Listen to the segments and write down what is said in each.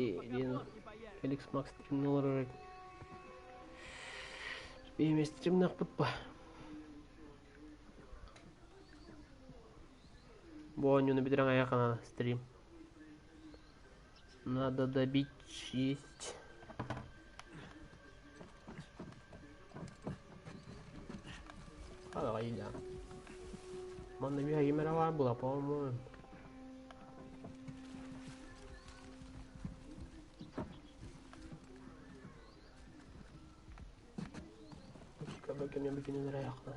Феликс Макс стримнер. Спеем стрим нахпытпа. Бонюны бедрен аяқана стрим. Надо добить 6. Давай, да. Мана бия гимера была, по-моему. Bakın ya bikin nereye yakla.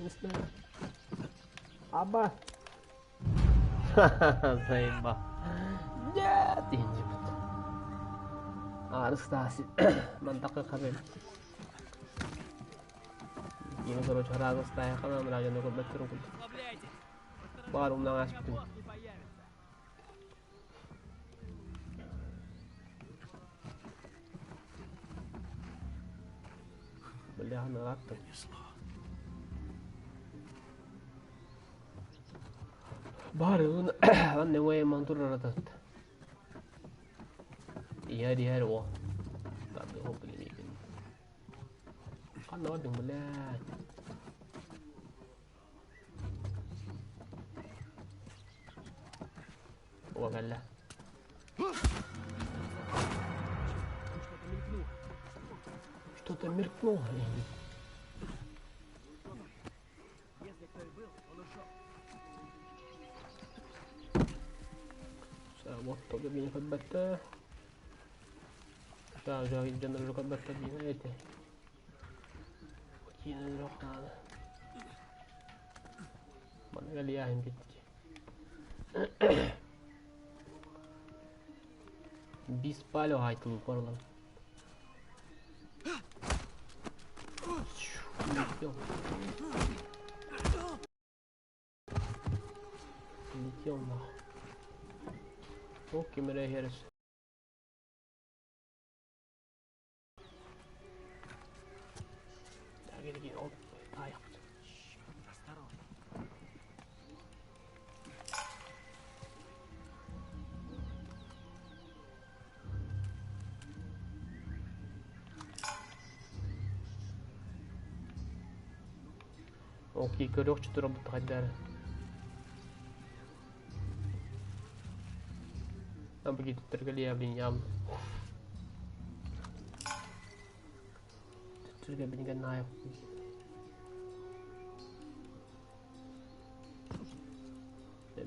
Isla. Apa? Sayba. Ya tinggi betul. Harus stasi. Mantap ke kabel. Ini kalau cara harus stay karena mereka nak betul betul. Baru nak aspun. Beli anak laptop. Baru anne way mantur ratat. Iya di hari wah. Tapi hope ini kan. Kan ada yang beli. Wah kalah. Что-то мелькнуло. Вот только меня подбата. Да, уже идем на руку подбата бьете. Какие на руку надо. Mana kali ya yang kecil. Bis palo hai tu korlan. Летел нахуй. Окей, мере херес. Так, иди, оп, ай. Окей, көрөк чутура бутгайдар. Begitu tergali ya binyam. Tergali binyakan naik.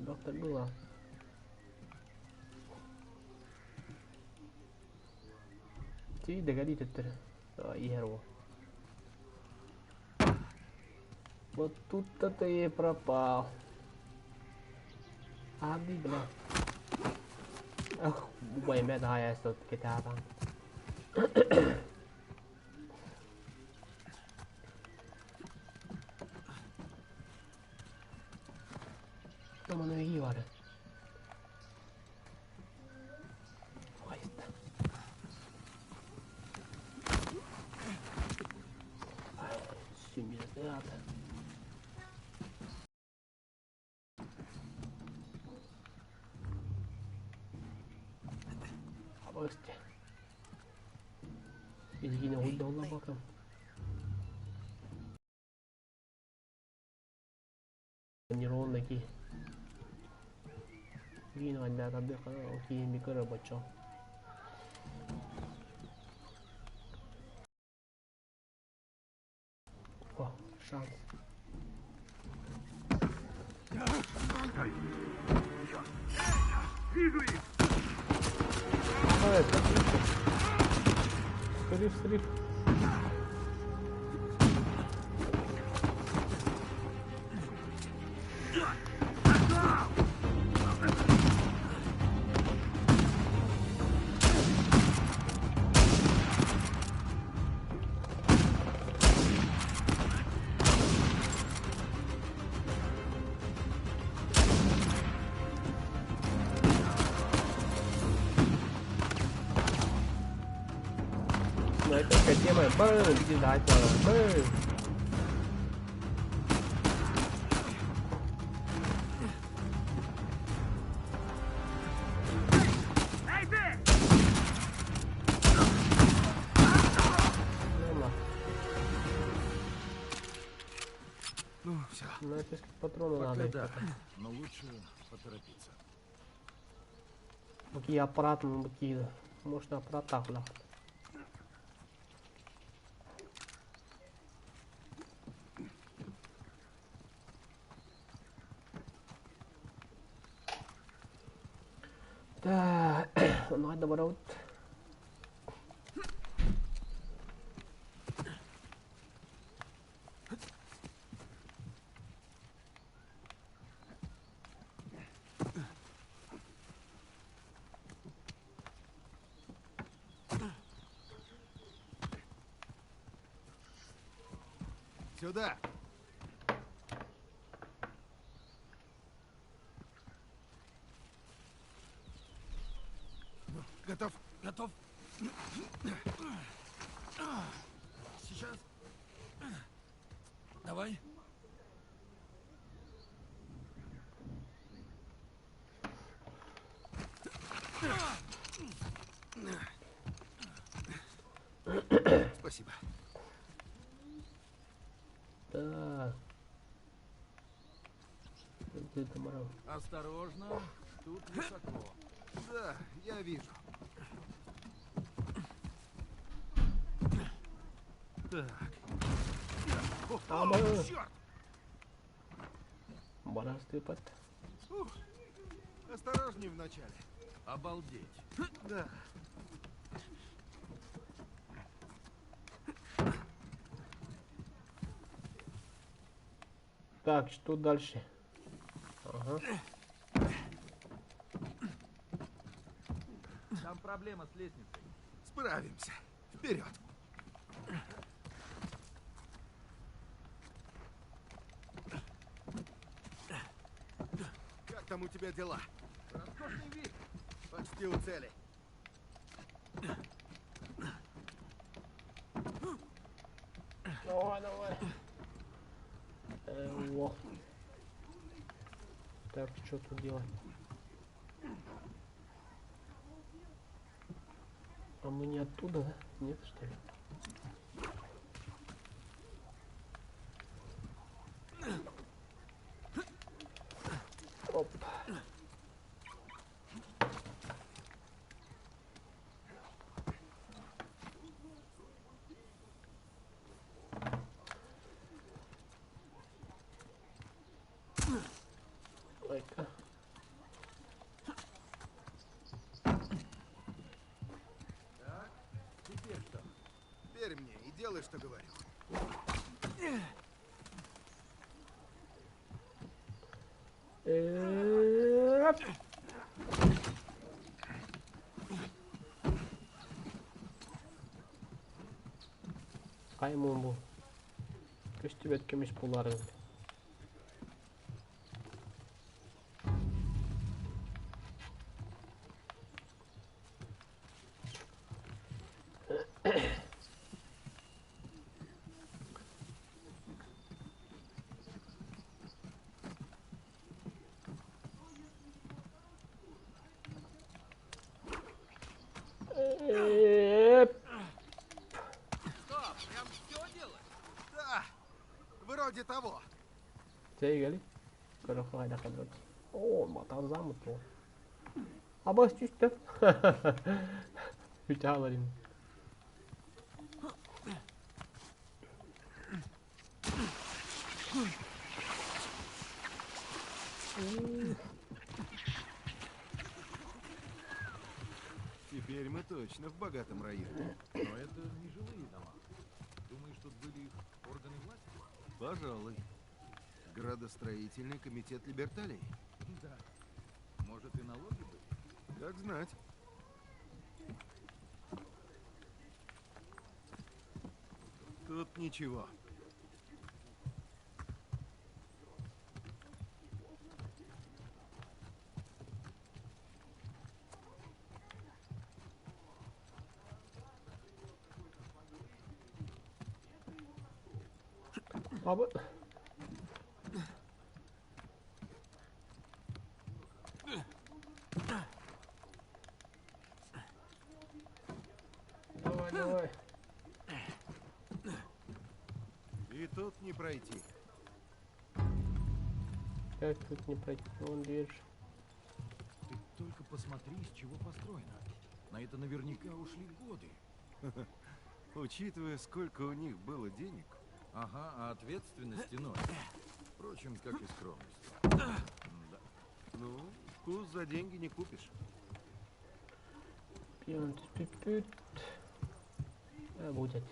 Dokter dua. Ci degali tetter. Oh iya ro. Вот тут-то и пропал. Аби, бля. Ах, gue met high as kita bang. Mana lagi ada? Oh itu. Sembilan ada. Hostia. Ini yine huyda bakalım. Neyron lagi. Yine anda tabi kalau okey mikir baca. Wah, şans. Evet. Strip. Đấy, cái kia mà bơ, đi lại chờ bơ. Ну, все. Натиск патроны надо. Да, но лучше поторопиться. Какие аппараты, какие. Может, аппарат так, да. Да, надо брать. Сюда! Готов? Готов? Сейчас. Давай. Спасибо. Так. Где-то морал. Осторожно, тут высоко. Да, я вижу. Так. Ама! Черт! Барас тыпать. Осторожней вначале. Обалдеть. Да. Так, что дальше? Ага. Там проблема с лестницей. Справимся. Вперед. Как там у тебя дела? Роскошный вид. Почти у цели. Давай, давай. Во. Так, что тут делать? А мы не оттуда, да? Нет, что ли? Оп. Ой-ка. Так, теперь что? Верь мне и делай, что говорю. Эп. Kaymun bu. Üstü betkemiş bunların. Эп. Что, прям все делать? Да, вроде того. Şey gelip. Kırıklayla kadar. Oo, matazdan mutlu. Abas düştü. Bir daha alayım. Теперь мы точно в богатом районе. Но это не жилые дома. Думаешь, тут были их органы власти? Пожалуй. Градостроительный комитет Либерталей. Да. Может, и налоги были? Как знать. Тут ничего. Abi. Давай, давай. И тут не пройти. Как тут не пройти? Вон дверь. Ты только посмотри, из чего построено. На это наверняка ушли годы. Учитывая, сколько у них было денег. Ага, а ответственности ноль. Впрочем, как и скромность. Да. Ну, вкус за деньги не купишь. Пьем тут. А будет.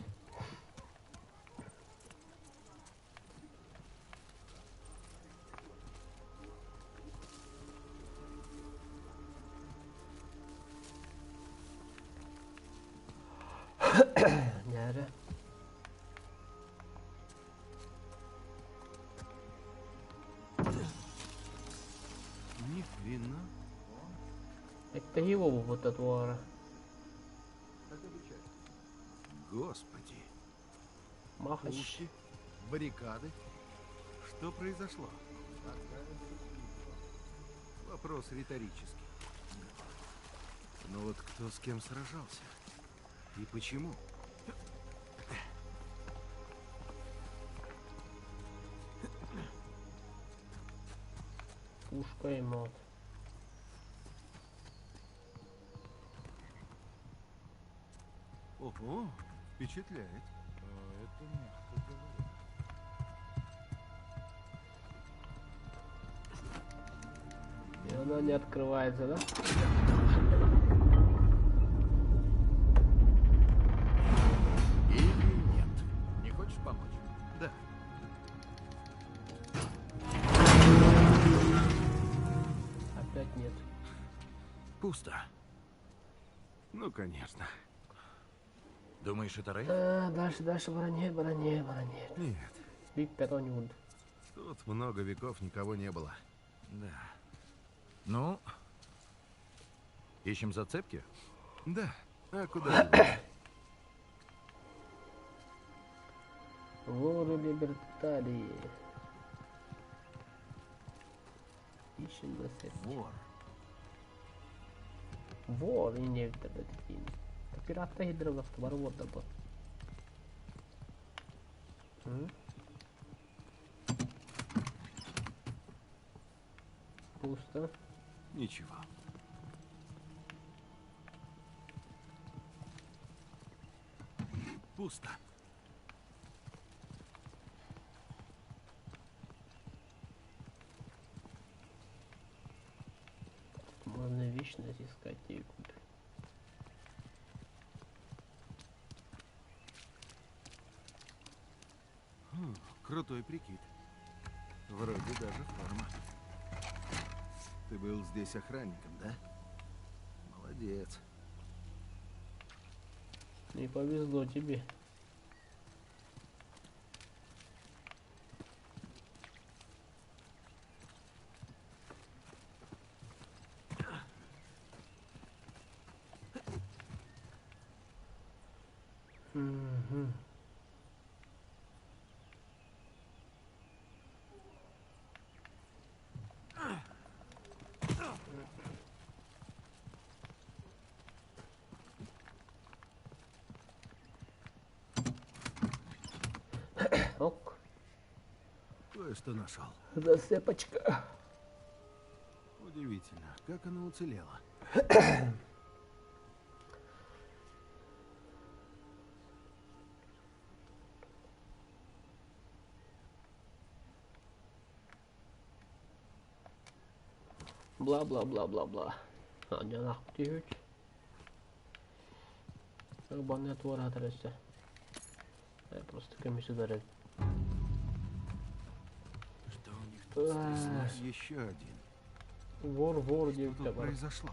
Nerede? Ни хрена. Это его вот от вора. Господи. Махач. Пушки, баррикады. Что произошло? Вопрос риторический. Но вот кто с кем сражался? И почему? Пушка и мод. Ого, впечатляет. Это мягко говоря. И она не открывается, да? Или нет? Не хочешь помочь? Да. Опять нет. Пусто. Ну, конечно. Думаешь, это Рэй? Дальше баронет. Нет, Биг Перонюд. тут много веков никого не было. Да. Ну, ищем зацепки? Да, а куда деваться? Воры либертарии. Ищем на сеть. Вор. Вор и не такие. Пирата гидровых товаров был. Пусто. Ничего. Пусто. Можно вечность искать и купить. Крутой прикид. Вроде даже форма. Ты был здесь охранником, да? Молодец. Не повезло тебе. Угу. Ок, Кое-что нашел. засыпочка. Удивительно, как она уцелела. Бла-бла-бла-бла-бла. А, не нахуй. Ебаный отвор отрасся. Я просто комиссию дарю. Что у них тут стряслось? Еще один. Вор, Что девка. тут произошло?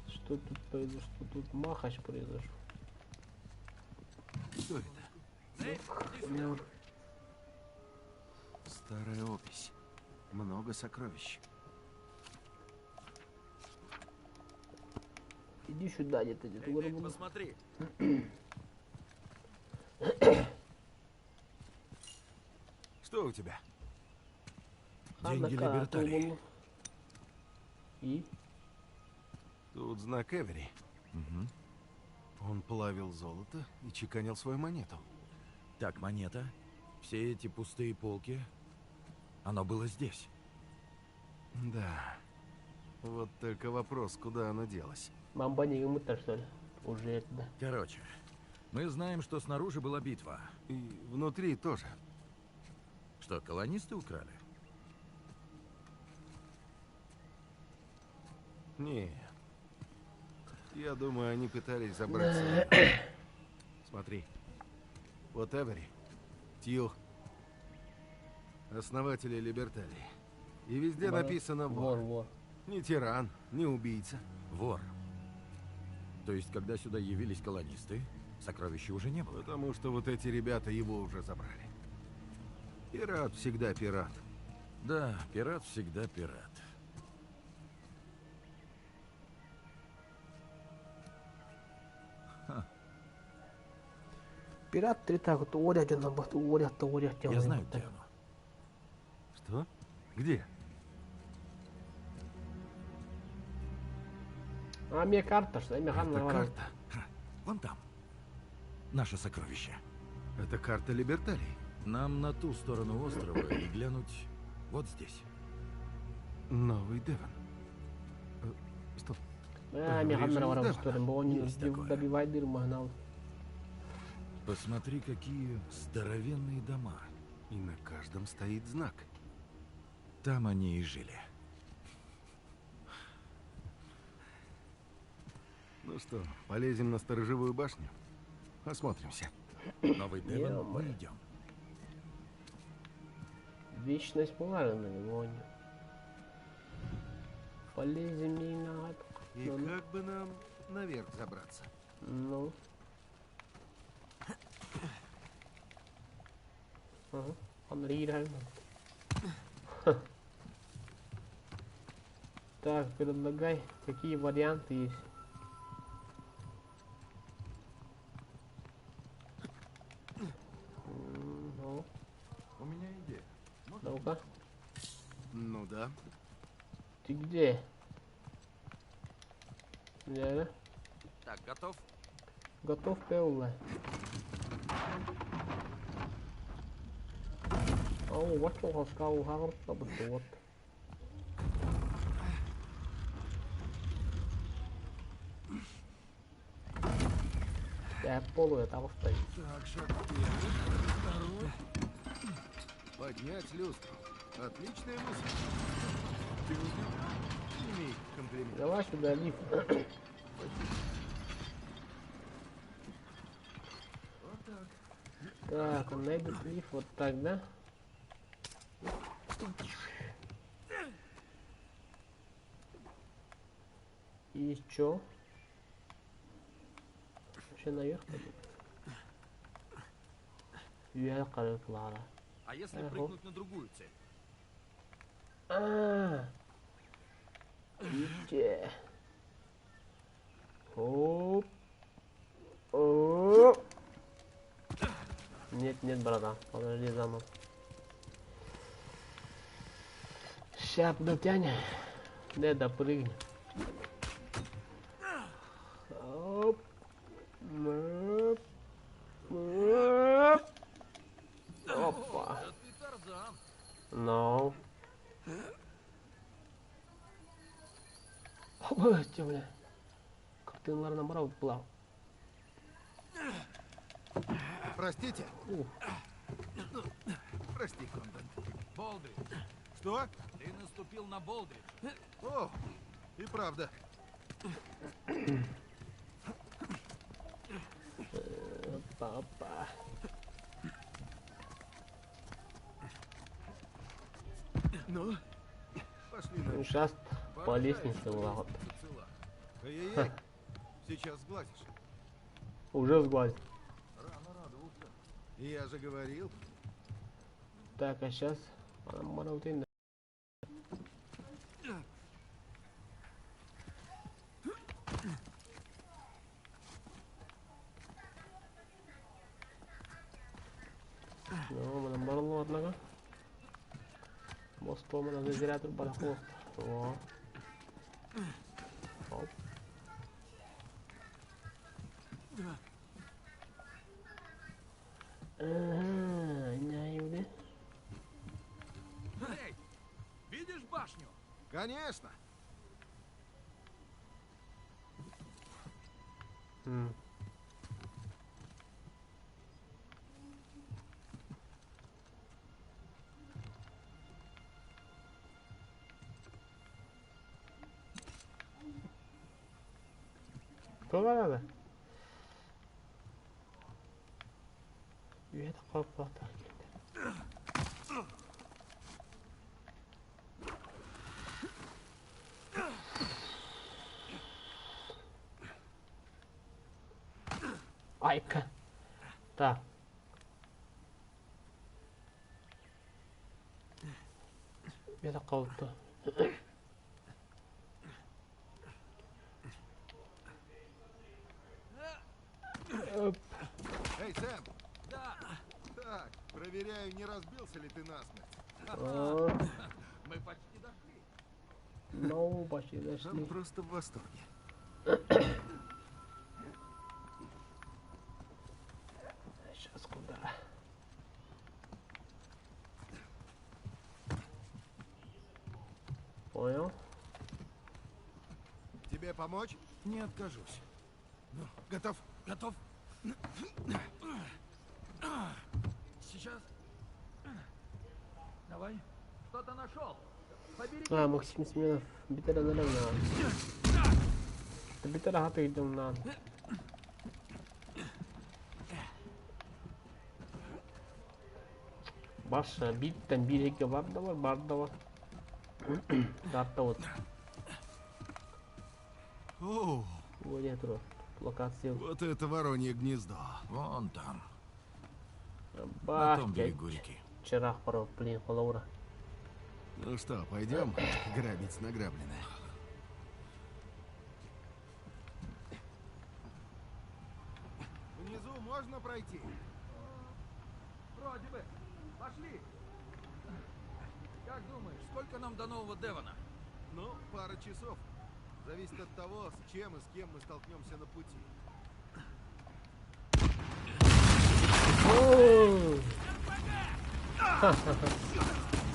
Что тут произошло? Что тут махач произошел? Что это? Ну, Старая опись. Много сокровищ. иди сюда, где-то где-то. Посмотри. Что у тебя? Деньги Либертарии. И? Тут знак Эвери. Угу. Он плавил золото и чеканил свою монету. Так, монета. Все эти пустые полки. Оно было здесь. Да. Вот только вопрос, куда оно делось. Бомба не умыта, что ли? Уже это, да. Короче, мы знаем, что снаружи была битва. И внутри тоже. Что, колонисты украли? Не. Я думаю, они пытались забрать себе. Смотри. Вот Эвери, Тью, основатели Либерталии. И везде написано Вор, вор. вор. Не тиран, не убийца. Вор. То есть, когда сюда явились колонисты, сокровища уже не было. Потому что вот эти ребята его уже забрали. Пират всегда пират. Да, пират всегда пират. Пираты так вот уорят, уорят. Я знаю, где оно. Что? Где? А мне карта, что я Это карта. Вон там. Наше сокровище. Это карта Либерталии. Нам на ту сторону острова и глянуть вот здесь. Новый Девон. Стоп. Мне камера вора в сторону, бо они Есть такое. добивают дырмагнал. Посмотри, какие здоровенные дома. И на каждом стоит знак. Там они и жили. Ну что, полезем на сторожевую башню? Осмотримся. Новый Девон, Ё-моё. мы идем. Вечность пора на него. Полезем не надо. И как бы нам наверх забраться? Ну. Ага, он ридает. Так, предлагай, какие варианты есть. Ну, У меня идея. ну-ка, Ну да. ты где? Да, Так, готов? готов, Пеула. Ау, вот что хаскау харта бутот. Я полу того стоит. Так, шаг первый, второй. Поднять люстру. Отличная мысль. Ты убил? Имей комплимент. Давай сюда лифт. Вот так. Так, он найдет лифт вот так, да? И чё? Вообще наверх пойдёт? Я Клара. А если Ага. прыгнуть на другую цель? Идите. Оп. Оп. Нет, братан, подожди за мной. Ща дотянем. Не допрыгнем. Оп. Оп. Оп. Опа. Ты Тарзан. Ну. Опа, что, бля? Как ты, наверное, брал плав. Простите. Ух. Прости, Кондон. Болдридж, Что? ты наступил на Болдридж. О, и правда. Опа. Ну, пошли Ну, дальше. сейчас по лестнице влад. Ай-яй-яй. Сейчас сглазишь. Уже сглазь. Рано радовался. Я же говорил. Так, а сейчас она мараутин. Ну, mana baru однако. Мост mana зазря тут балахост. О. Оп. Ага, не уйди. Конечно. Kova надо. Үйде қалып қалды. Айка. Так. Үйде қалыпты. Эй, Сэм! Да, Так, проверяю, не разбился ли ты насмерть. мы почти дошли. Ну, почти дошли. Он просто в восторге. Сейчас куда? Понял? Тебе помочь? Не откажусь. Ну, готов? Готов? Сейчас. Давай. Что-то нашел. Побери. Максим Семенов. Битера наравно. Битера хапы идем на. Баша, биттен биреге барды бар. Датта вот. О, Вот я тут. Локация. вот это воронье гнездо. Вон там. На Бах, том берегу реки. Чирах пару, блин, холовра. Ну что, пойдем грабить награбленное? Внизу можно пройти? Вроде бы. Пошли. Как думаешь, сколько нам до нового Девона? Ну, пара часов. Зависит от того, с чем и с кем мы столкнемся на пути.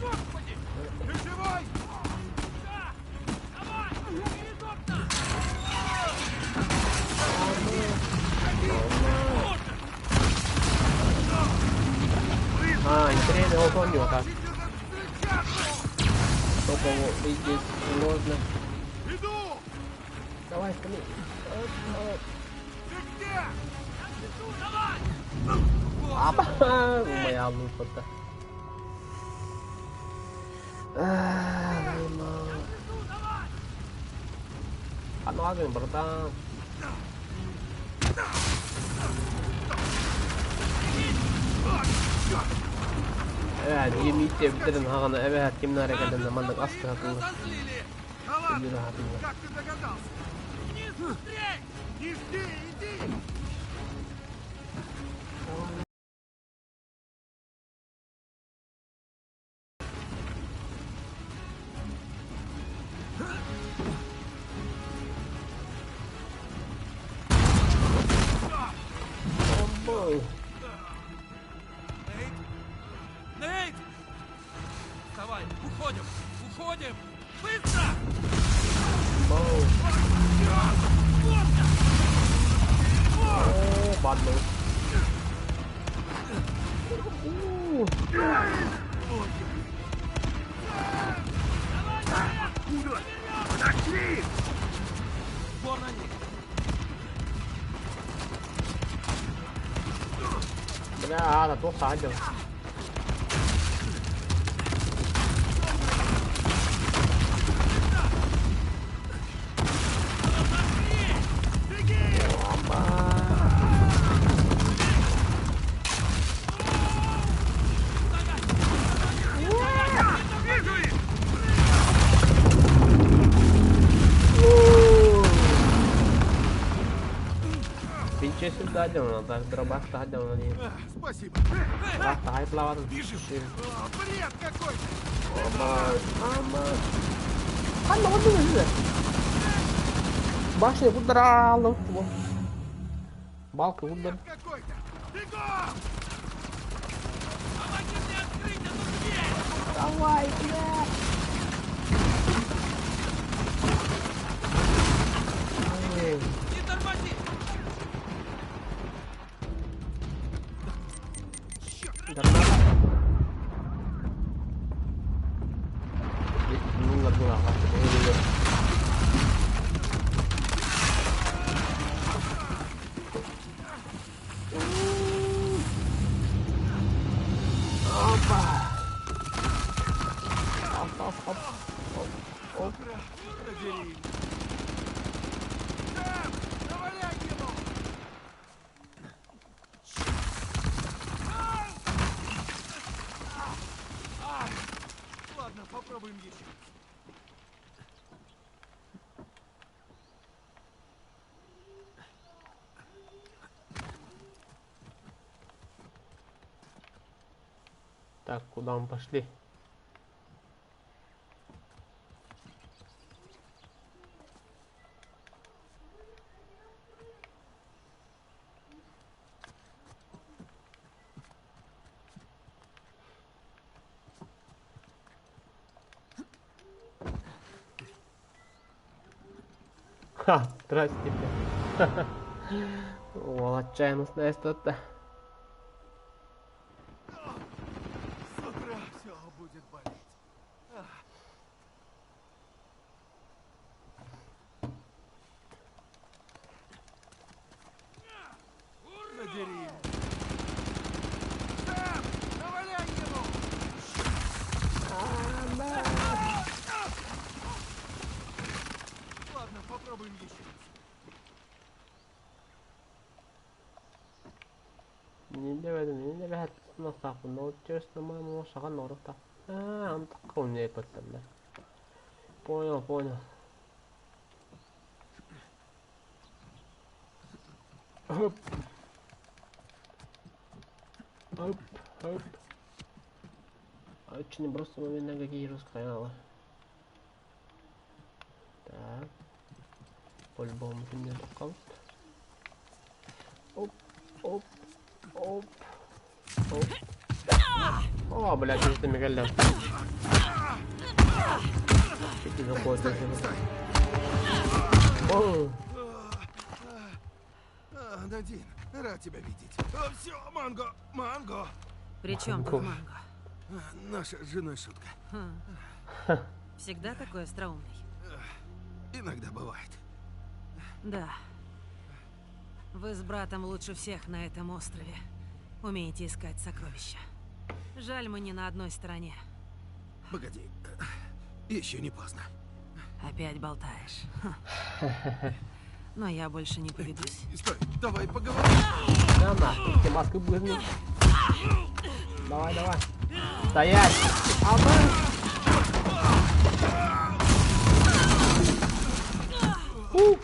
Господи! Ты живой? Да! Давай! Внезапно! Интересно, его помню, как. Только вот здесь сложно. Иду! Давай, скорее. Ты где? Apa? Lumayan lupa dah. Memang. Ano lagi yang pertama? Evet, 22'ye bitirin Hakan'ı eve her kimin hareketinde zamanlık aslı hatırlı. Şimdi hatırlı. Как ты догадался? Не жди, иди! Ой, Нейт! Давай, уходим! Уходим! Быстро! mau. Oh, bandel. Вон они! Bля, là tốt sai rồi. Pinche ciudad aja mana, tak terbasta aja mana ni. Спасибо. Basta hai pelawat. Бежим! Бред какой-то! Aman. Kan lawan dulu sih. Башня удрала. Балка удар. Бред какой-то! Бегом! Помоги мне открыть эту дверь! Давай, блядь. Ладно, дурак, опа! Оп. Надери. Сэм, наваляй его! Ладно, попробуем еще. Так, куда мы пошли? Ха, здрасте, бля. О, отчаянно что-то. С утра все будет болеть. Надери. Сэм, наваляй его! Ладно, попробуем еще. Niinpä vähän nostaa kun nouttiöstä maailman osahan noudattaa. On takkuun ei tällä. Poino. Hopp. Очень просто момент на какие раскаяла. Так. По-любому ты мне такал. Оп. О, блядь, что ты Мигель? Что ты заходишь? О! Надин, рад тебя видеть. Все, Манго. При чем тут Манго? Наша с женой шутка. Всегда такой остроумный. Иногда бывает. Да. Вы с братом лучше всех на этом острове. Умеете искать сокровища. Жаль, мы не на одной стороне. Погоди, еще не поздно. Опять болтаешь. Но я больше не поведусь. Стой, давай поговорим. Да нахуй, тебе маску будет. Давай. Стоять!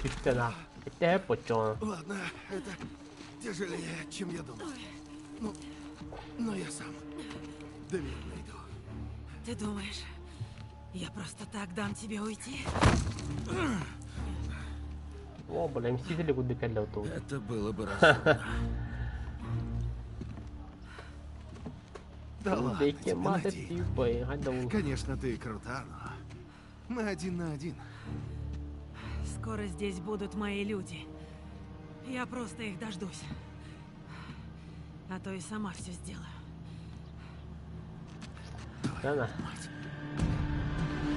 Пистена. Это почему? Ладно, это тяжелее, чем я думал. Но я сам. Давид найду. Ты думаешь, я просто так дам тебе уйти? О, бля, мстители куда калил тут. Это было бы разумно. Да ладно тебе, Надин. Конечно, ты крута, но мы один на один. Скоро здесь будут мои люди. Я просто их дождусь. А то и сама все сделаю. Да.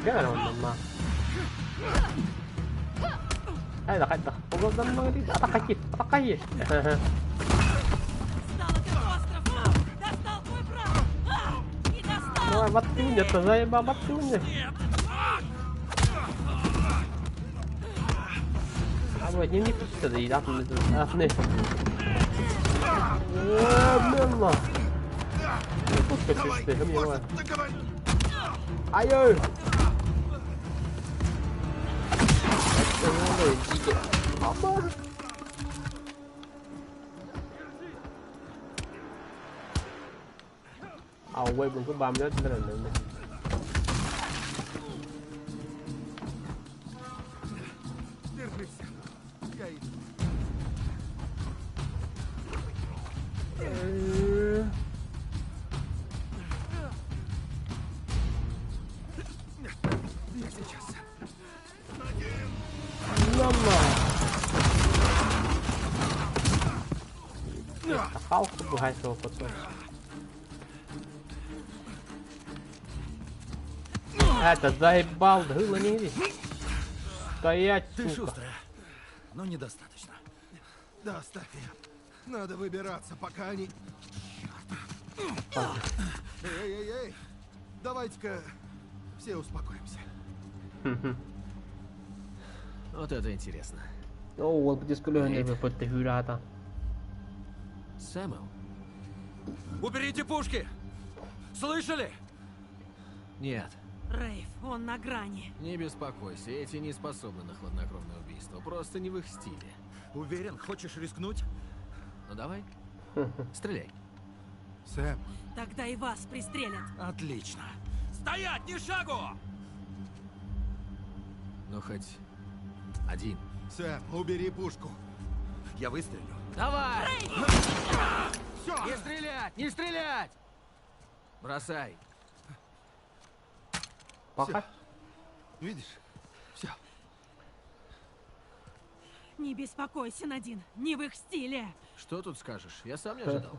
Gano'n naman. Ay, nakita. Huwag naman mga dito. Atakay. Давай, матюня-то, заеба матюня. А вот не пишется, и так не. Мело. Не пускай ты, мне. Ай-ой. Quay mình có 30 nữa cho nên là Держись. Я иду. Я сейчас. Хау buhay sa upot ko. Это заебал, дыла не иди. Стоять, Ты сука. шустрая, но недостаточно. Да, оставь ее. Надо выбираться, пока они... Эй! Давайте-ка все успокоимся. Вот это интересно. Joo, вот pitäisikö lyhyen voitte hylätä. Сэмюэл? Уберите пушки! Слышали? Нет, Рейв, он на грани. не беспокойся, эти не способны на хладнокровное убийство, просто не в их стиле. Уверен, хочешь рискнуть? Ну давай, стреляй. Сэм, Тогда и вас пристрелят. Отлично. Стоять, ни шагу! Ну хоть один. Сэм, убери пушку. Я выстрелю. Давай! Все! Не стрелять! Не стрелять! Бросай. Пока. Видишь? Все. Не беспокойся, Надин, не в их стиле. Что тут скажешь? Я сам не ожидал.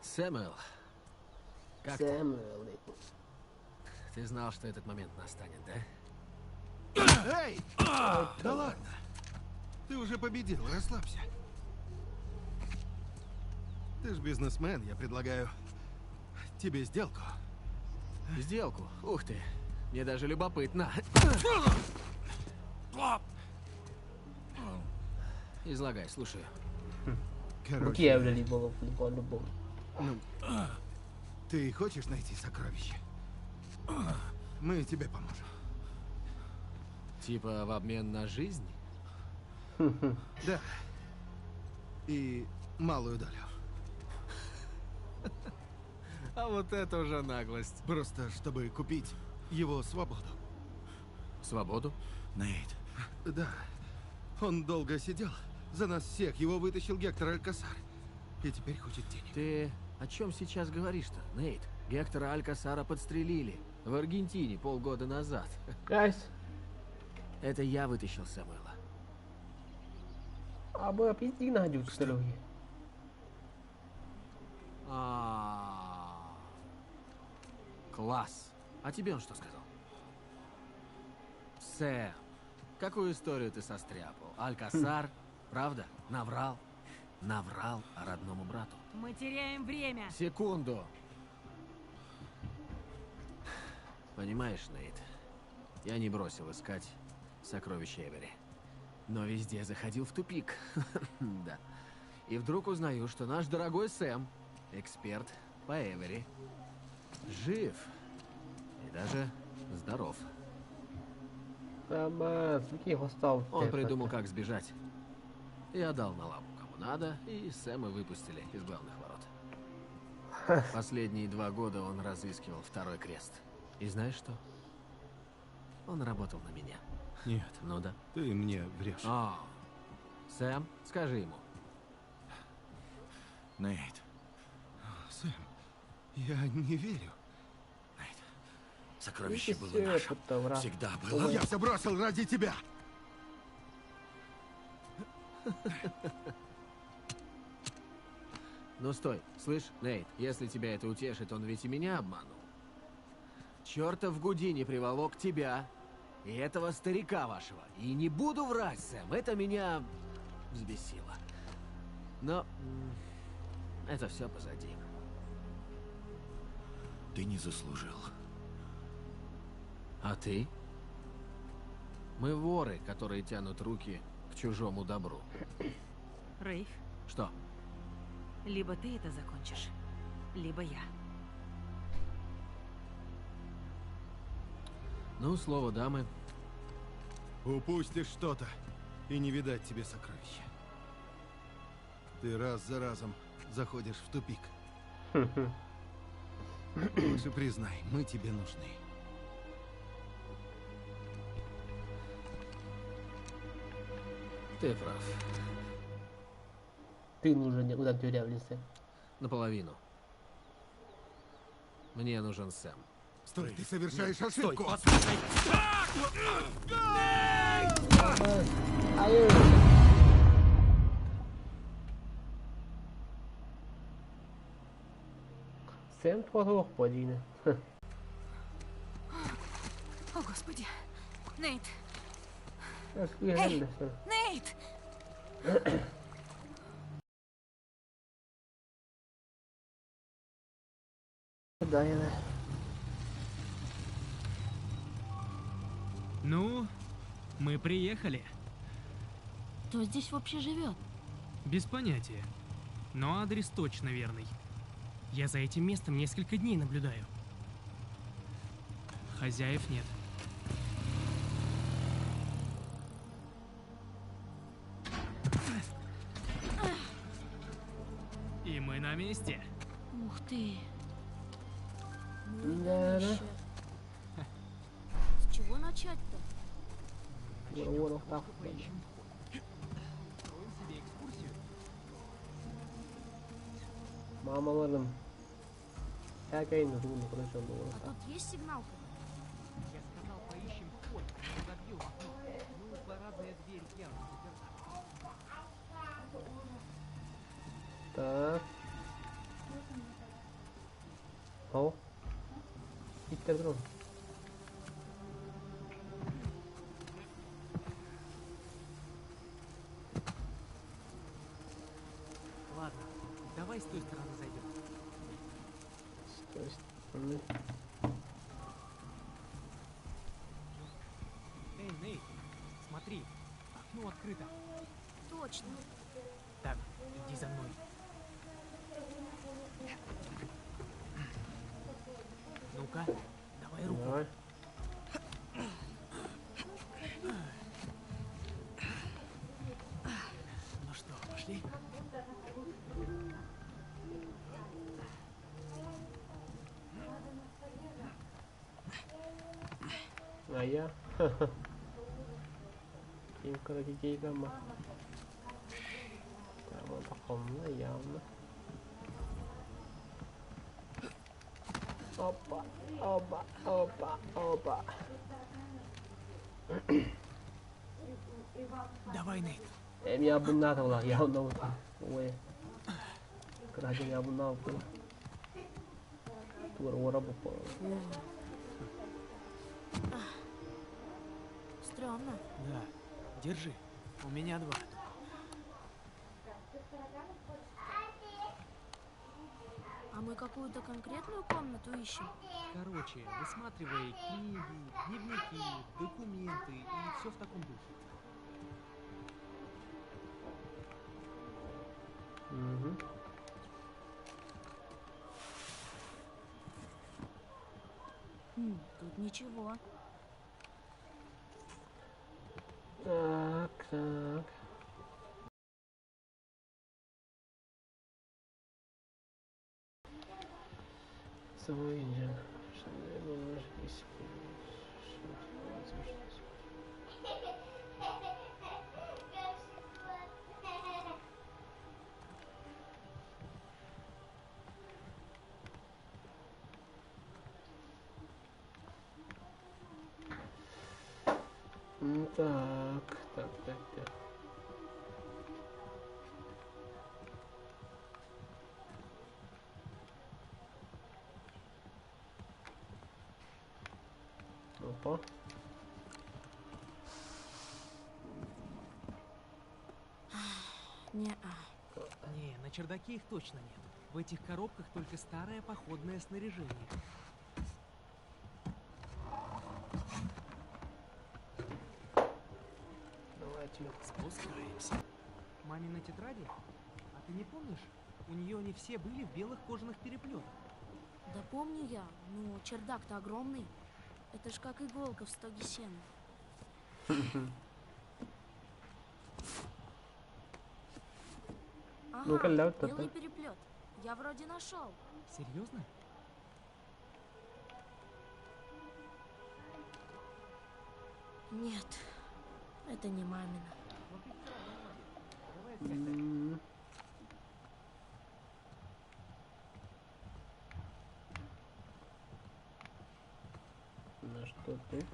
Сэмюэл, как ты? Samuel. Ты знал, что этот момент настанет, да? Эй! Да ладно. Ты уже победил, расслабься. Ты ж бизнесмен, я предлагаю тебе сделку. Сделку? Ух ты. Мне даже любопытно. Излагай, слушаю. Короче, Kievleli по-любому. ты хочешь найти сокровище? Мы тебе поможем. Типа в обмен на жизнь? Да. И малую долю. А вот это уже наглость. Просто чтобы купить его свободу. Свободу? Нейт. Да. Он долго сидел. За нас всех его вытащил Гектор Алькасар. И теперь хочет денег. Ты о чем сейчас говоришь-то, Нейт? Гектора Алькасара подстрелили в Аргентине полгода назад. Guys, Это я вытащил Сэмюэла. абы пизди на jutteluihin. Класс. А тебе он что сказал? Сэм, какую историю ты состряпал? Алькасар, правда? Наврал? Наврал о родному брату. Мы теряем время. Секунду. Понимаешь, Нейт, я не бросил искать сокровища Эвери. Но везде заходил в тупик. Да. И вдруг узнаю, что наш дорогой Сэм, эксперт по Эвери, жив. И даже здоров. Tämä kiinnostaa. Он придумал, как сбежать. Я дал на лапу кому надо, и Сэма выпустили из главных ворот. Последние 2 года он разыскивал второй крест. И знаешь что? Он работал на меня. Нет, Ну да. ты мне врешь. Сэм, скажи ему. Нейт. Сэм, я не верю. Нейт, сокровище было Всё нашим. это враг. Всегда было. Я все бросил ради тебя. Ну стой, слышь, Нейт, если тебя это утешит, он ведь и меня обманул. Чертов Гудини приволок тебя и этого старика вашего. И не буду врать, Сэм, это меня взбесило. Но это все позади. Ты не заслужил. А ты? Мы воры, которые тянут руки к чужому добру. Рейв, Что? либо ты это закончишь, либо я. Ну, слово дамы. Упустишь что-то, и не видать тебе сокровища. Ты раз за разом заходишь в тупик. Лучше признай, мы тебе нужны. Ты прав. Ты нужен куда тюрявлился. Наполовину. Мне нужен Сэм. Стой, ты совершаешь ошибку. Всем твого господина. О, Господи. Нейт! Эй! Нейт! Да, я. Ну, мы приехали. Кто здесь вообще живет? Без понятия. Но адрес точно верный. Я за этим местом несколько дней наблюдаю. Хозяев нет. И мы на месте. Ух ты. Да, да. С чего начать-то? Ворох так. Mamalarım. Herkesin hızını konuşuyorum bu А arada. тут есть сигналка? Я сказал, поищем вход. Он забил окно. Ну, парадная дверь явно заперта. Так. О. İttir durun. Ладно, давай с той стороны зайдем. То есть, ну, Эй, Нейт, смотри, окно открыто. Точно. Так, иди за мной. Ну-ка, давай руку. давай. Ну что, пошли? А я? Кимкадaki geyik ama. Tamam bakalım da yavrum. Hoppa, hoppa, hoppa, hoppa. Давай, Нейт. Em ya bunlar da var ya ne oldu? Oye. Kerajaan ya bunlar pun. Tuh orang apa? Странно. Да, держи. У меня 2. А мы какую-то конкретную комнату ищем? Короче, высматривай книги, дневники, документы и все в таком духе. Угу. Тут ничего. Так, так. Соединен. Так, так, так, так. Опа. Не-а. Не, на чердаке их точно нет. В этих коробках только старое походное снаряжение. Давайте. Спускаемся. Мамины тетради? А ты не помнишь? У нее они все были в белых кожаных переплетах. Да помню я, но чердак-то огромный. Это ж как иголка в стоге сена. Ну-ка, Ага, ляг-то белый ты. переплет. Я вроде нашел. Серьезно? Нет, это не мамина. М. На что тут?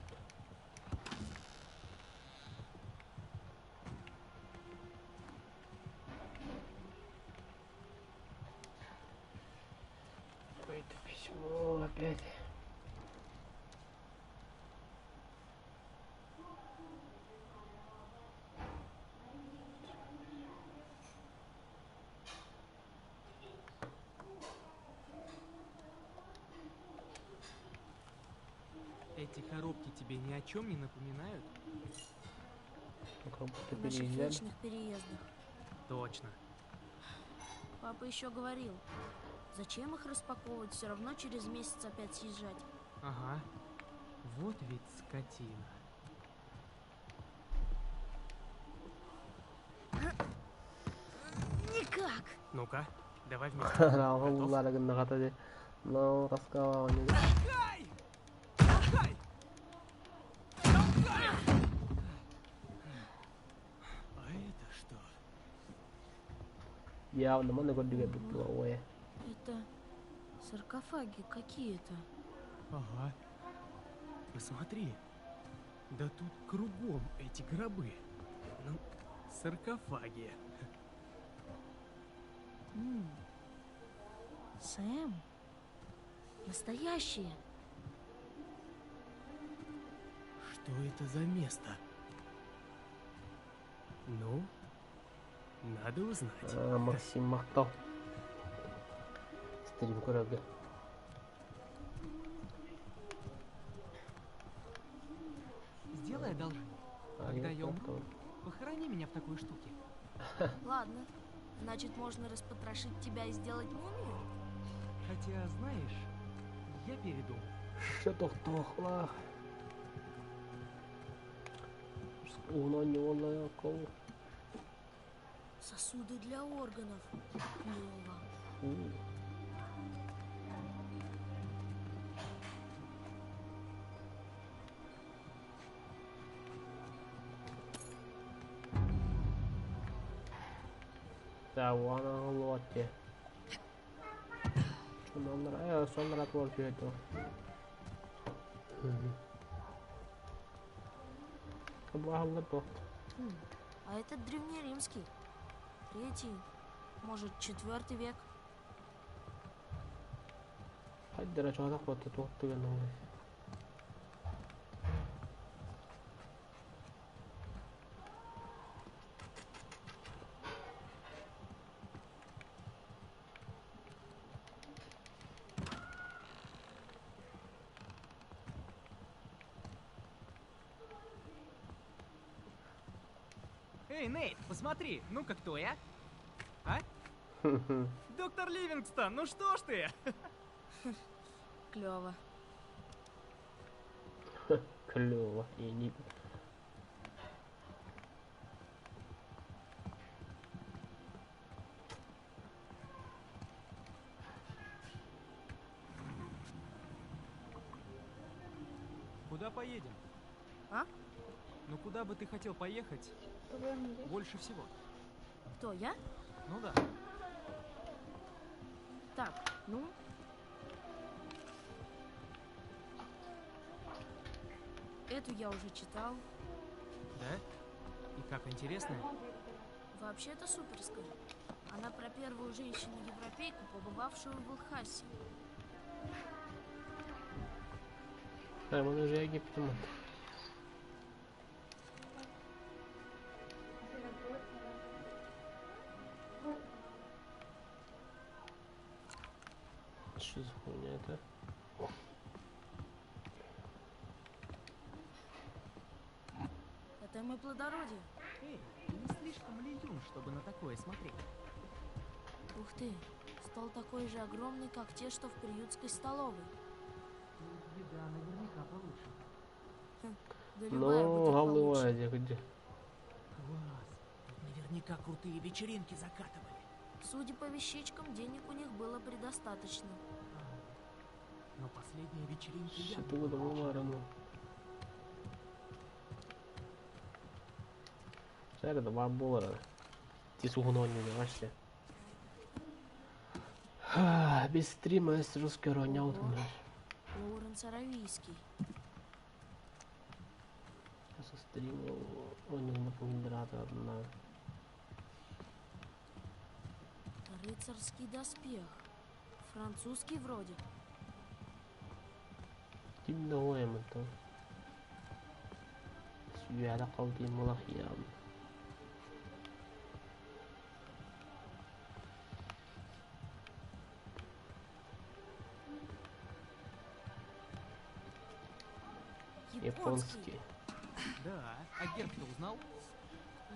Wait. Почему опять? Эти коробки тебе ни о чем не напоминают? Ну, как будто В наших переезжали. вечных переездах. Точно. Папа еще говорил, зачем их распаковывать, все равно через месяц опять съезжать. Ага. Вот ведь скотина. Никак! Ну-ка, давай вместе. Алга буллары гынна ката же. Но раскава они. А это что? Явно мана годига битва ой. Это саркофаги какие-то. Ага. Посмотри. Да тут кругом эти гробы. Ну, саркофаги. Сэм? Настоящие. Что это за место? Ну, надо узнать. Максим мактал. Стрим көрөбү. Сделай одолжение. Когда я умру, похорони меня в такой штуке. Ладно. Значит, можно распотрошить тебя и сделать мумию? Хотя, знаешь, я передумал. Что тохтохла. Уно не волна кол. Сосуды для органов. Клево. Да, вона лоте. Номер, сонра творчу это. Кабахал то. А этот древнеримский. 3, может, 4 век. Хайдера чода хотто тоқтыган ой. Эй, Нейт, посмотри, ну-ка кто я? А? Доктор Ливингстон, ну что ж ты? Клево. Клево. И не... Куда поедем? А? Ну куда бы ты хотел поехать больше всего? Кто, я? Ну да. Так, ну... Эту я уже читал. Да? И как, интересно? Вообще-то суперская. Она про первую женщину-европейку, побывавшую в Лхасе. Да, мы уже Египтом. Что за хуйня это? Это мы плодородие. Эй, ты не слишком ли юн, чтобы на такое смотреть? Ух ты, стол такой же огромный, как те, что в приютской столовой. Еда наверняка получше. Да любая Ну, будет получше. головая где? Класс. Тут наверняка крутые вечеринки закатывали. Судя по вещичкам, денег у них было предостаточно. Но последняя вечеринка я... Что было вымарано? Сärді бар болар. Тез уғын ойнайды вообще. Без стрима с русской ронял ты наш. Лоуренс Аравийский. Со стрима ойнал напоминает одна. Рыцарский доспех. Французский вроде. Киноем это. Сюда калды малахиям. Японский. Да, а герб-то узнал?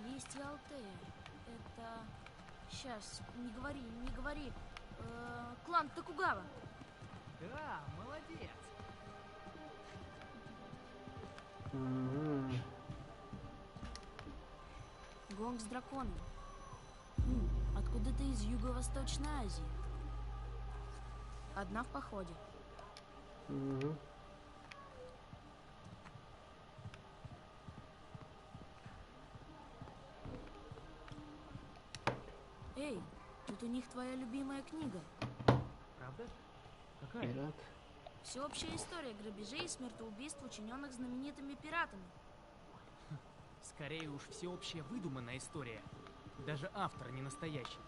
Листья Алтея. Это... Сейчас, не говори, не говори. Клан Токугава. Да, молодец. Гонг с драконом. Откуда-то из Юго-Восточной Азии. Одна в походе. Эй, тут у них твоя любимая книга. Правда? Какая? Пират. Всеобщая история грабежей и смертоубийств, учиненных знаменитыми пиратами. Скорее уж всеобщая выдуманная история. Даже автор не настоящий.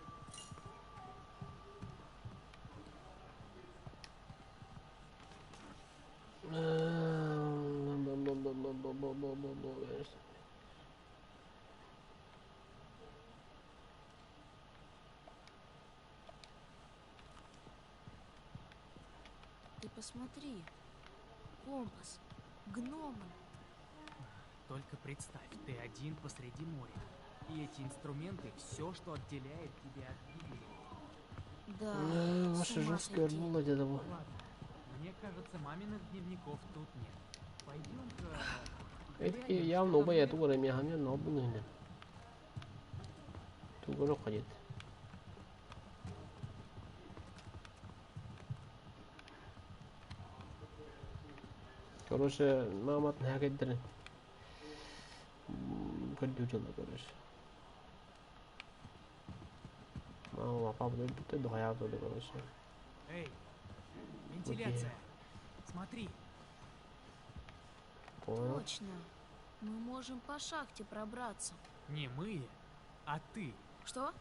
Ты посмотри. Компас. Гномы. Только представь, ты один посреди моря. И эти инструменты — все, что отделяет тебя от гибели. Да, с Ваша ума жесткая сойти. рнула дедову. Ладно, мне кажется, маминых дневников тут нет. Пойдем-ка... Эти явно оба я тугры мехамен, но bunu тугры ходит. Короче, мамат нагадыр. Көрдүжүлө короче. Мама папа бутты доя болды короче. Эй, вентиляция. Смотри. Понял? Точно. Мы можем по шахте пробраться. Не мы, а ты. Что?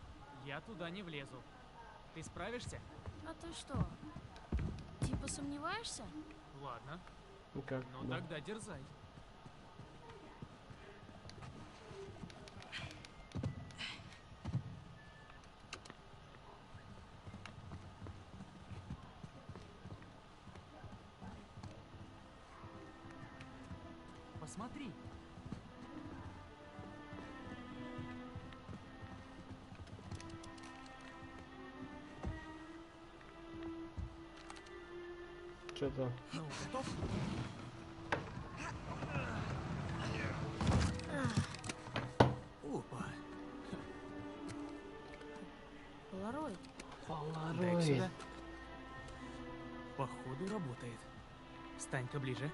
Я туда не влезу. Ты справишься? А ты что? Типа сомневаешься? Ладно. Ну как? Ну Да. тогда дерзай. Посмотри. Что-то. Ну, готов? Опа. Полароид. Дай-ка сюда. Походу работает. Стань-ка ближе.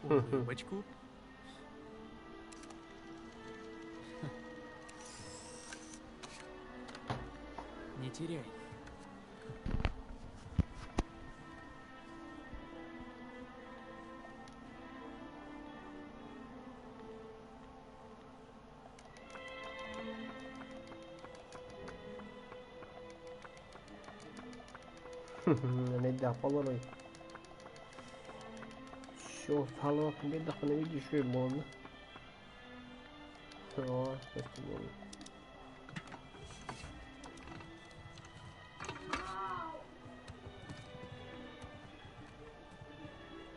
Улыбочку. Не теряй. Не да, полароид. Все, фало, не да, не видишь, что можно. О, что можно.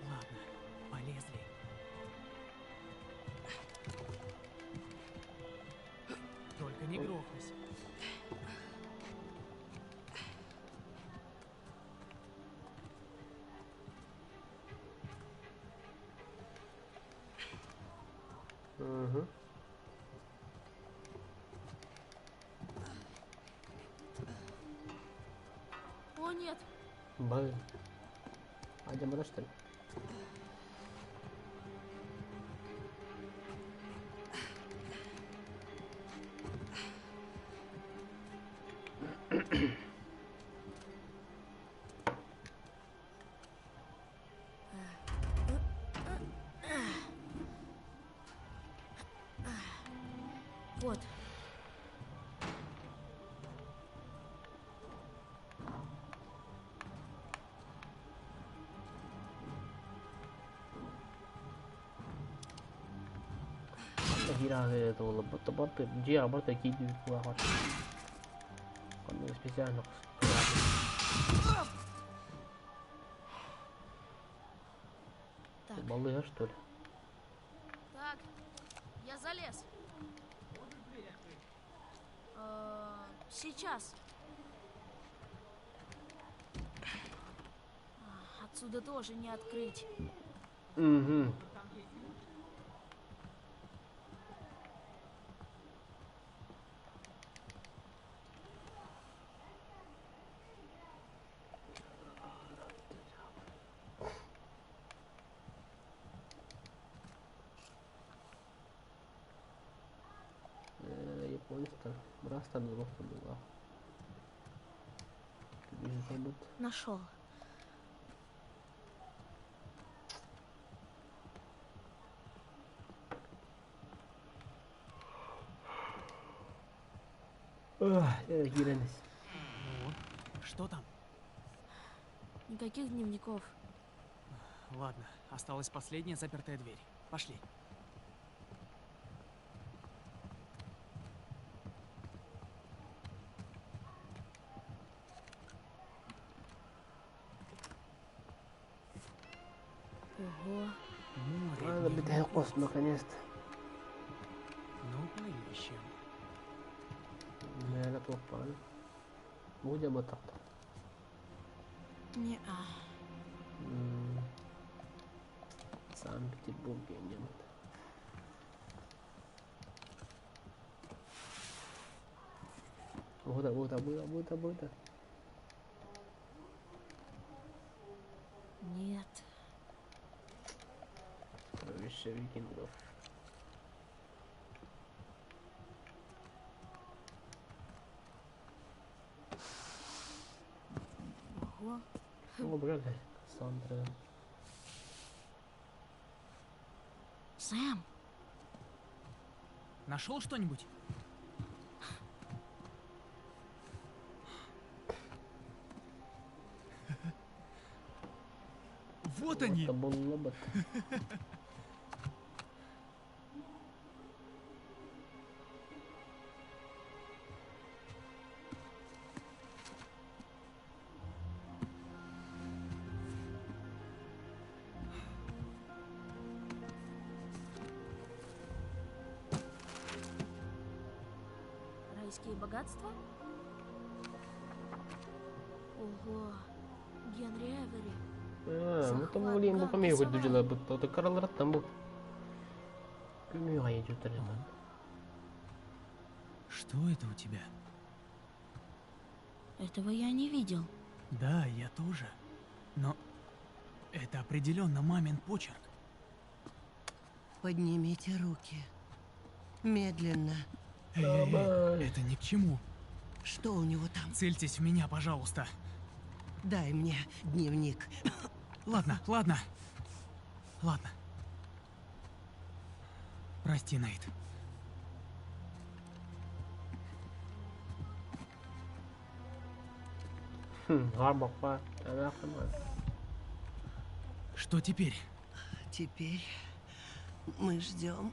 Ладно, полезли. Только не грохнись. Угу. О, нет. Блин. Пойдем, что ли? Вот. girare tuolla, mutta gira porta chiudi qua qua. Quando speciale Так, баллы, что ли? так, я залез. Сейчас. Отсюда тоже не открыть. Угу. Японистан. Брастан просто была. Вижу, забыт. Нашел. Гиранис. Ну, что там? Никаких дневников. Ладно, осталась последняя запертая дверь. Пошли. Ого. Море. Надо быть Хайкос, наконец-то. Ну, поищем. Meillä tuoppaa nyt. Muuten matata. Не-а. Санкт-Петербурге нет. Вот. Нет. Сокровища викингов. Ого. О, брат, Сандра. Сэм, Нашел что-нибудь? Вот они! Это был лобот. райские богатства? Ого. Генри Эвери. Mutta mulla on mihin kuin tujilla, mutta ota karalla rattaan muu. Kyllä minä aion juttelemaan. Что это у тебя? Этого я не видел. Да, я тоже. Но это определенно мамин почерк. Поднимите руки. Медленно. Эй, это ни к чему. Что у него там? Цельтесь в меня, пожалуйста. Дай мне дневник. Ладно. Прости, Нейт. Гарбаква, она хана. Что теперь? Теперь мы ждем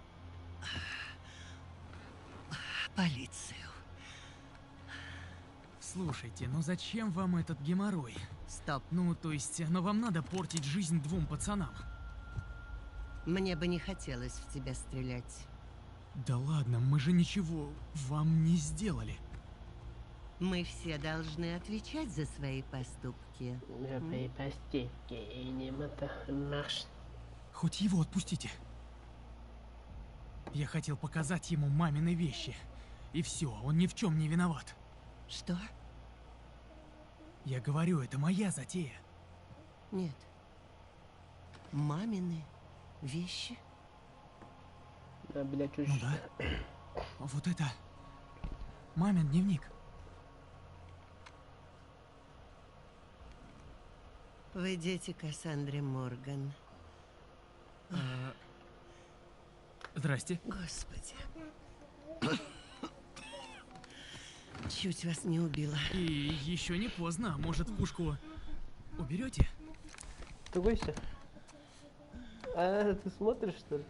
полицию. Слушайте, ну зачем вам этот геморрой? Стоп. Ну, то есть, но вам надо портить жизнь двум пацанам. Мне бы не хотелось в тебя стрелять. Да ладно, мы же ничего вам не сделали. Мы все должны отвечать за свои поступки. Хоть его отпустите. Я хотел показать ему мамины вещи. И все, он ни в чем не виноват. Что? Я говорю, это моя затея. Нет. Мамины вещи? Да, блядь, Ну да. Вот это... Мамин дневник. Вы дети Кассандры Морган. Здрасте. Господи. Чуть вас не убила. И еще не поздно. Может, пушку уберете? Ты Гойся? А, ты смотришь, что ли?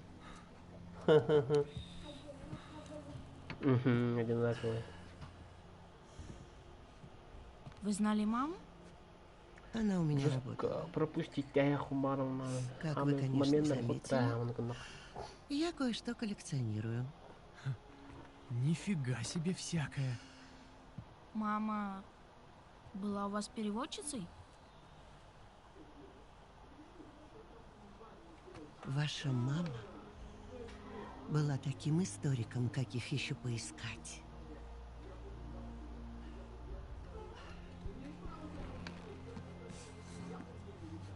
Угу, одинаковые. Вы знали маму? Она у меня работала. Жестко пропустить Хумаровна. Как вы, конечно, заметили. заметили. Я кое-что коллекционирую. Нифига себе всякое. Мама была у вас переводчицей? Ваша мама была таким историком, каких еще поискать.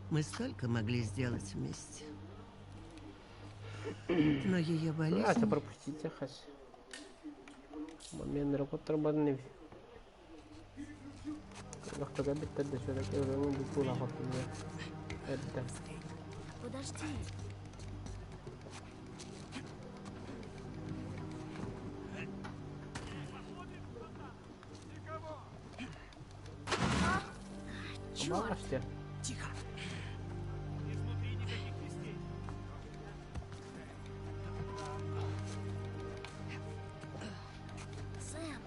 Мы столько могли сделать вместе. Но ее болезнь... пропустите, хас. Момент работы работы. Waktu kan kita ada suara kayak orang di pulau waktunya. Ada. Подожди. Помогаш тебе? Тихо. Сэм,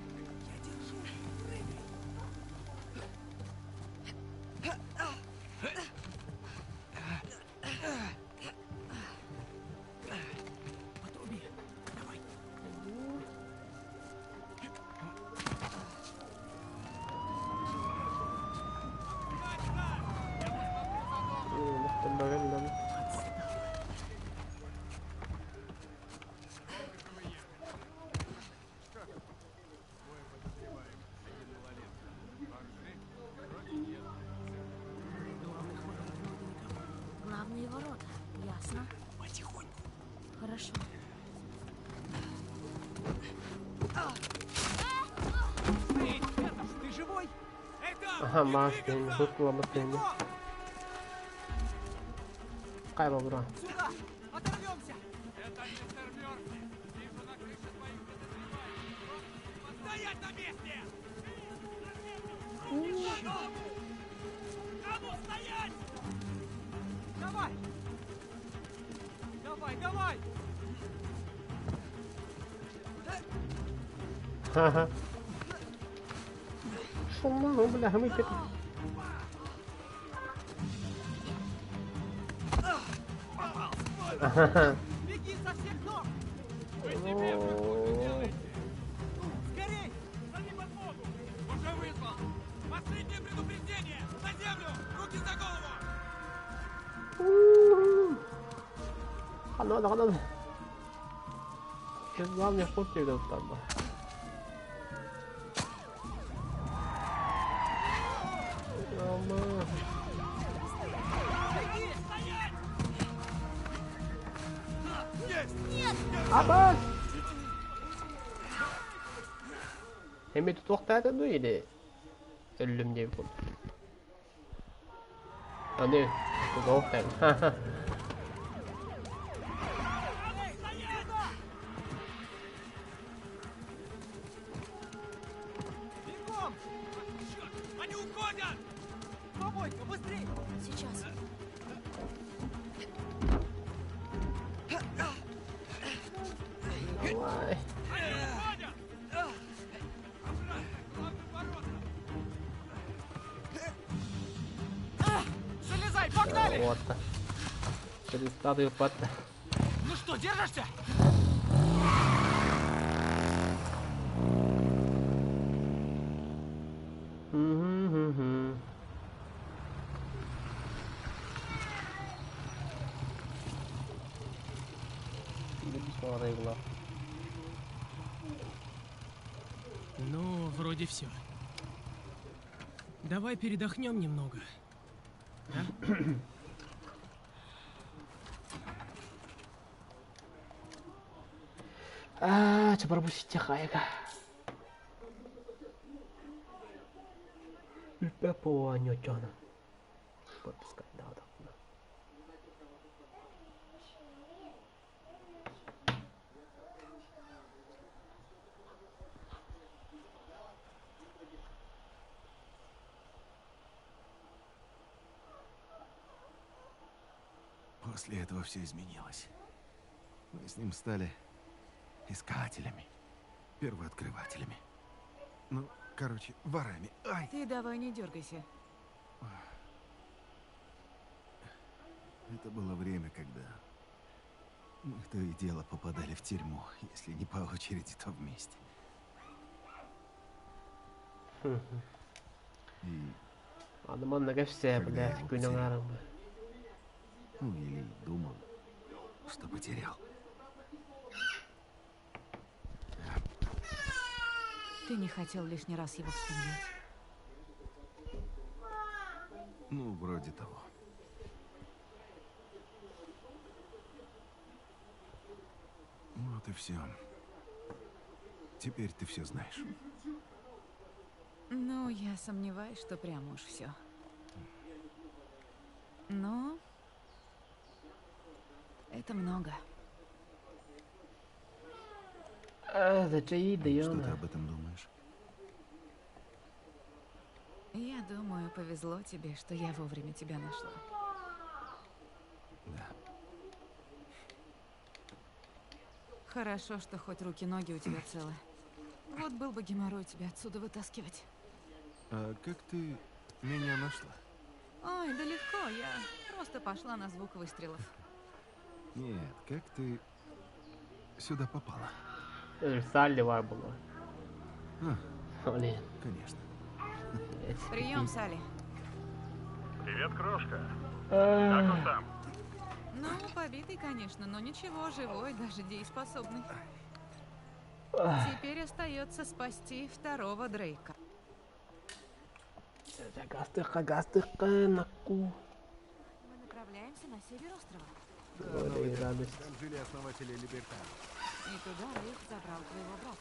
Подруби. Давай. Tembakan dong. главные ворота. Ясно. Потихоньку. Хорошо. Эй, это ж ты живой? Aha, maaf ben kurtulamak beni. Kaybol bro. Сюда! Оторвемся! Это мистер Мёрфи! Вижу на крыше твоих подозреваемых! Стоять на месте! Кому стоять? Давай! Давай, давай! Haha. Şunları bile hem iki. Беги со всех ног! Скорей! Зови подмогу! Уже вызвал! Последнее предупреждение! На землю! Руки за голову! Hadi. Kız var ya çok sevdi utanma. Ama. Беги! Стоять! Abbas! Hem tutukladın mı yine? Ölüm diye bir konu. Hadi. Tutukladın. Бегом! Черт! Они уходят! Побойка, быстрей! Сейчас. Давай. Они уходят! Обратно, главным воротам! Залезай, погнали! Вот. Перестал под. Ну что, держишься? Рыгла. Ну, вроде все. Давай передохнем немного. Coba rebus cahaya kah? Lupa po nyocona. Пропускать надо. После этого все изменилось. Мы с ним стали искателями. первооткрывателями. Ну, короче, ворами. Ай! Ты давай не дергайся. Это было время, когда мы то и дело попадали в тюрьму, если не по очереди, то вместе. И, Adamın ne geçse Когда bile его günün потерял. arımı. ну, или думал, что потерял. Ты не хотел лишний раз его вспоминать. Ну, вроде того. Вот и все. Теперь ты все знаешь. Ну, я сомневаюсь, что прямо уж все. Но это много. Azıcık iyiydi Что ты yani. об этом думаешь? Я думаю, повезло тебе, что я вовремя тебя нашла. Да. Хорошо, что хоть руки-ноги у тебя целы. Вот был бы геморрой тебя отсюда вытаскивать. А как ты меня нашла? Ой, да легко, я просто пошла на звук выстрелов. Нет, как ты сюда попала? Salli var bunda. А, Hani. конечно. Прием, Салли. Привет, крошка. Как он там? Ну, побитый, конечно, но ничего, живой, даже дееспособный. Теперь остается спасти второго Дрейка. Gastık naku. Мы направляемся на север острова. Böyle радость. Там жили основатели Либертана. И туда Рейк забрал твоего брата.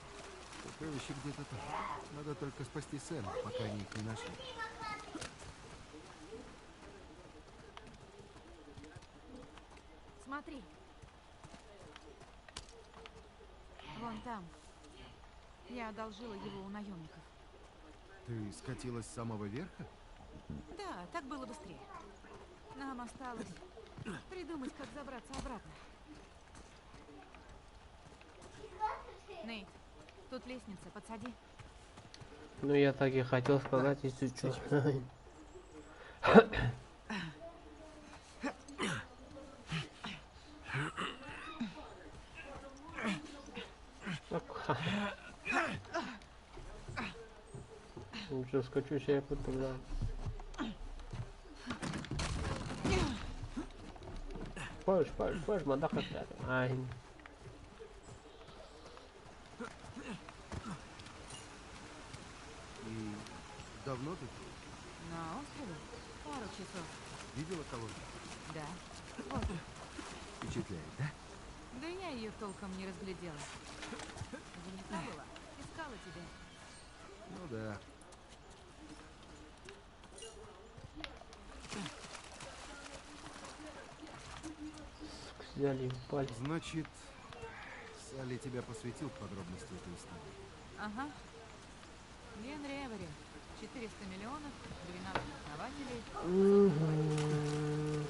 Сокровища где-то там. Надо только спасти Сэма, пока они их не нашли. Смотри. Вон там. Я одолжила его у наемников. Ты скатилась с самого верха? Да, так было быстрее. Нам осталось придумать, как забраться обратно. Нейт, тут лестница, подсади. Ну я так и хотел сказать, если что. Ничего, скачу себе тогда. Пойш, мадак опять. Ай. И давно ты тут? На острове? Пару часов. Видела колонию? Да. Вот. Впечатляет, да? Да я ее толком не разглядела. Занята была. Искала тебя. Ну да. Взяли пальцы. Значит, Салли тебя посвятил в подробности этой истории. Ага. Генри Эвери. 400 миллионов, 12 основателей.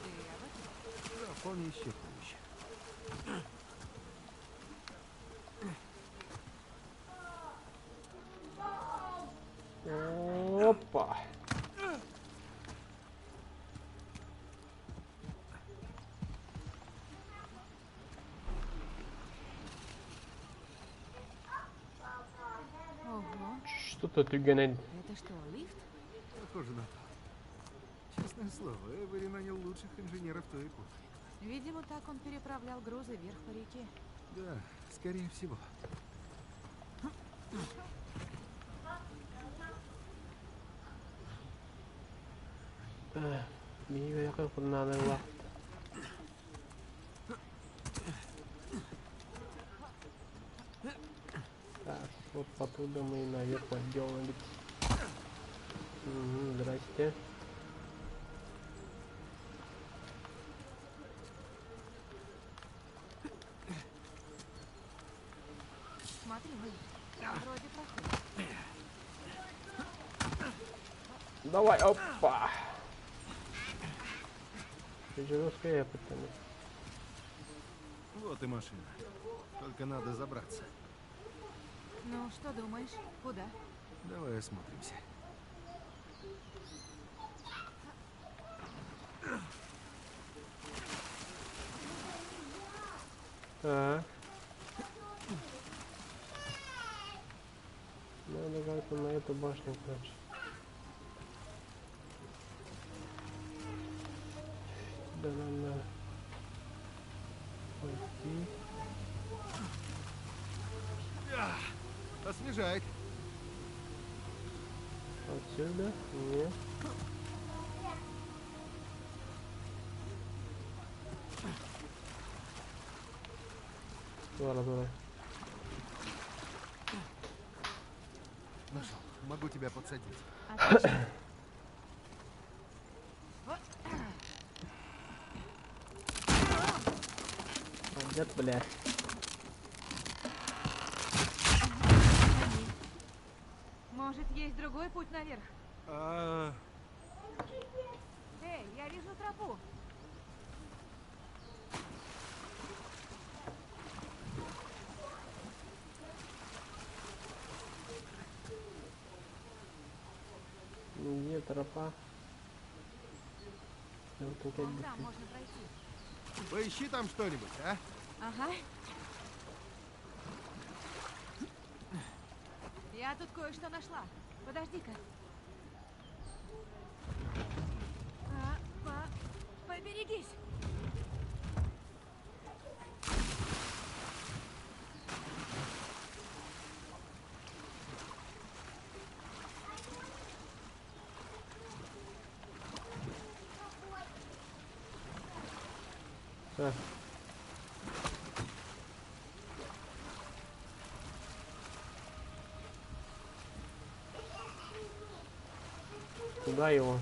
Ты об этом? Да, он еще хуже. Опа. Ого. Что-то ты генерал. Это что, лифт? Похоже на то. Честное слово, Эвери нанял лучших инженеров той эпохи. Видимо, так он переправлял грузы вверх по реке. Да, скорее всего. Мне как надо было. Так, вот оттуда мы наверх пойдем. Здрасте. Смотри, там вроде проход. Давай, опа. Жесткая потому. Вот и машина. Только надо забраться. Ну, что думаешь? Куда? Давай осмотримся. Так. Надо как-то на эту башню, короче. Да, надо пойти. Освежает. Отсюда? Нет. Ладно, давай. Нашел. Могу тебя подсадить. Отлично. Пойдет, блядь. Может, есть другой путь наверх? А, Эй, я вижу тропу. Где тропа? Вот тут Вон опять там можно пройти. поищи там что-нибудь, а? Ага. Я тут кое-что нашла. Подожди-ка. Поберегись. Так. Куда его?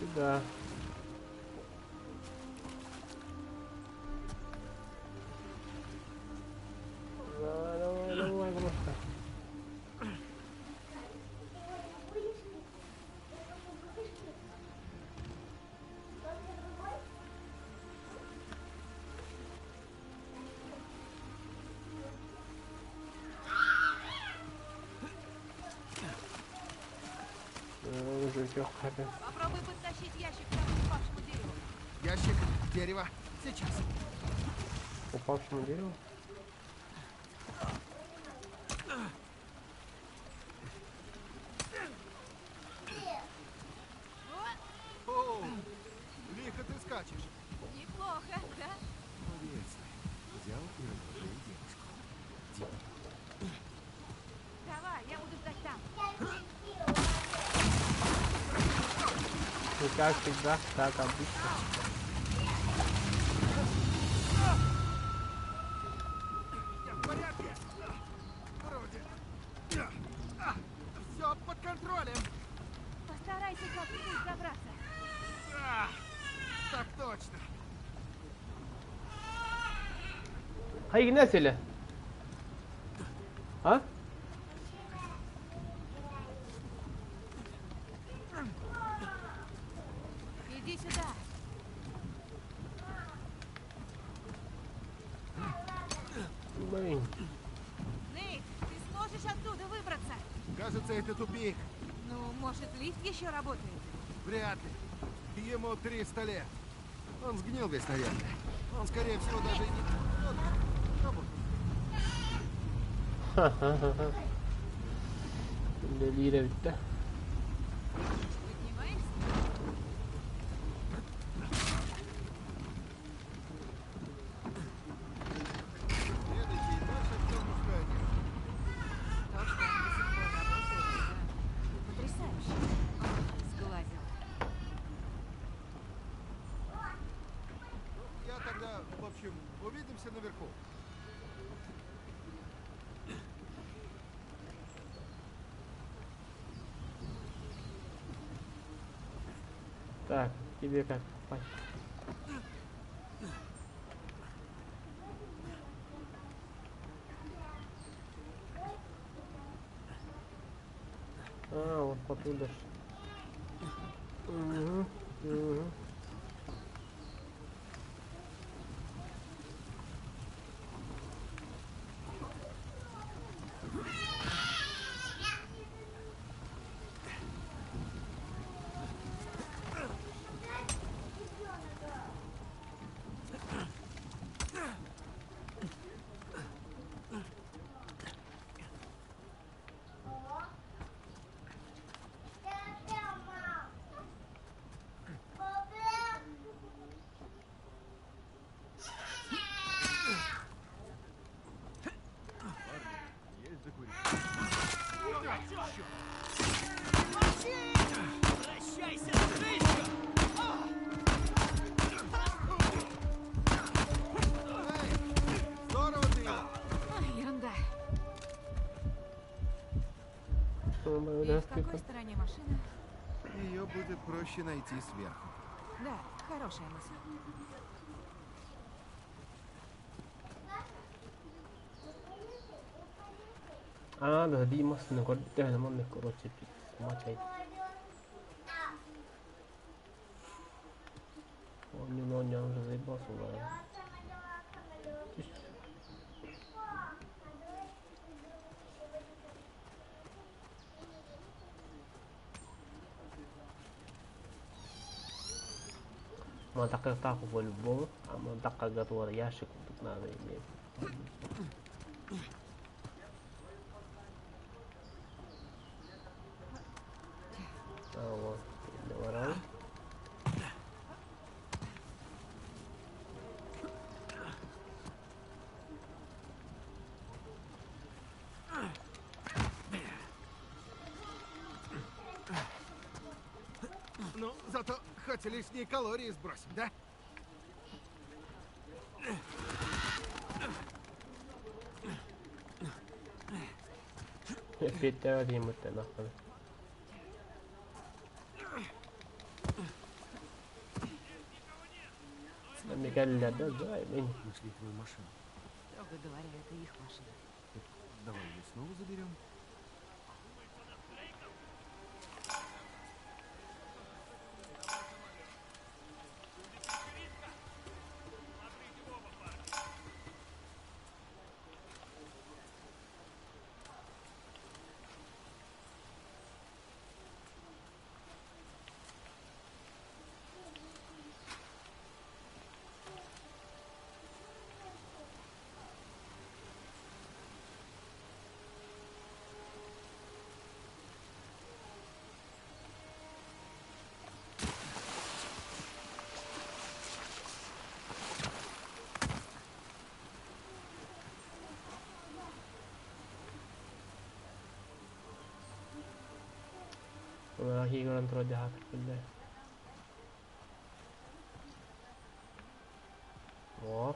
Сюда. Давай, давай, давай, просто. Уже легко. Попробуй подтащить ящик к тому упавшему дереву. Ящик, дерево. Сейчас. Упавшему дереву? О, лихо ты скачешь. Неплохо, да? Молодец. Взял и разложил девушку. Давай, я буду ждать там. И как всегда, так обычно. Я в порядке. Вроде. Все под контролем. Постарайся как-нибудь забраться. Так точно. Hayır ne söyle? Ha? Иди сюда. Блин. Нейт, ты сможешь оттуда выбраться? Кажется, это тупик. Ну, может, лифт еще работает? Вряд ли. Ему 300 лет. Он сгнил весь, наверное. Он, скорее всего, даже и не... Работает. Ха-ха-ха. Делировать-то. Поднимаешься? Следующий этаж — Артемовская одежда. То, что он до сих пор работает, это потрясающе. Сглазил. Я тогда, в общем, увидимся наверху. Так, тебе как попасть? А, вот оттуда ж. Угу, угу. да, в какой стороне машина? Ее будет проще найти сверху. Да, хорошая мысль. Да, Димас, не гордите, не можна, короче, підсмачай. Он я уже заебался, да. Монтаққа тақу по-любому, а монтаққа готовар ящик тут надо иметь. Вот, доворал. Ну, зато хоть лишние калории сбросим, да? Опять один мы нахуй. Мигель, да, давай, Нашли твою машину. Строго говоря, это их машина. Давай ее снова заберем. Hiilan tuolla jahat kyllä. О.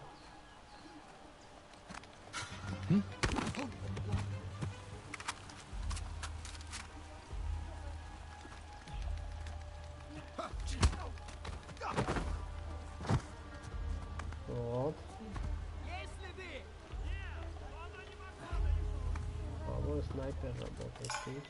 Вот. Есть следы? А вот снайпер работает здесь.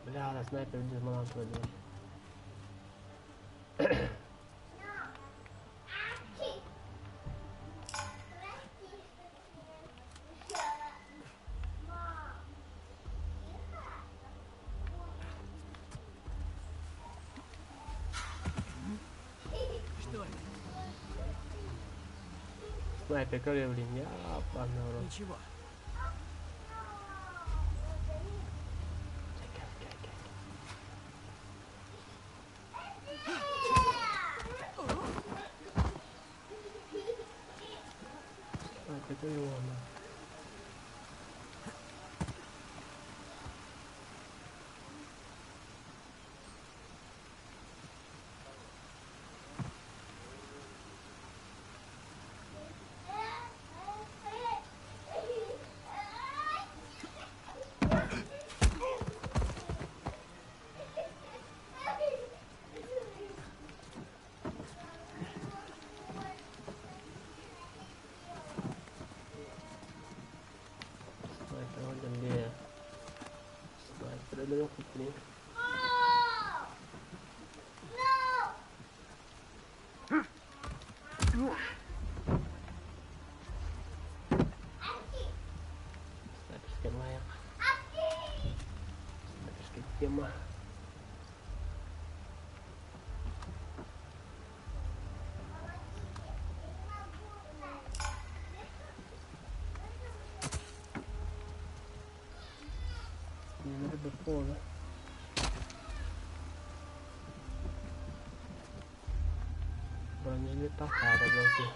Бля, на снайпер без маланка делать. Что это? Снайпер, блин, я погнал. Ничего. Это его, да. Тема. Не надо пола. Бронежилет такая, подожди.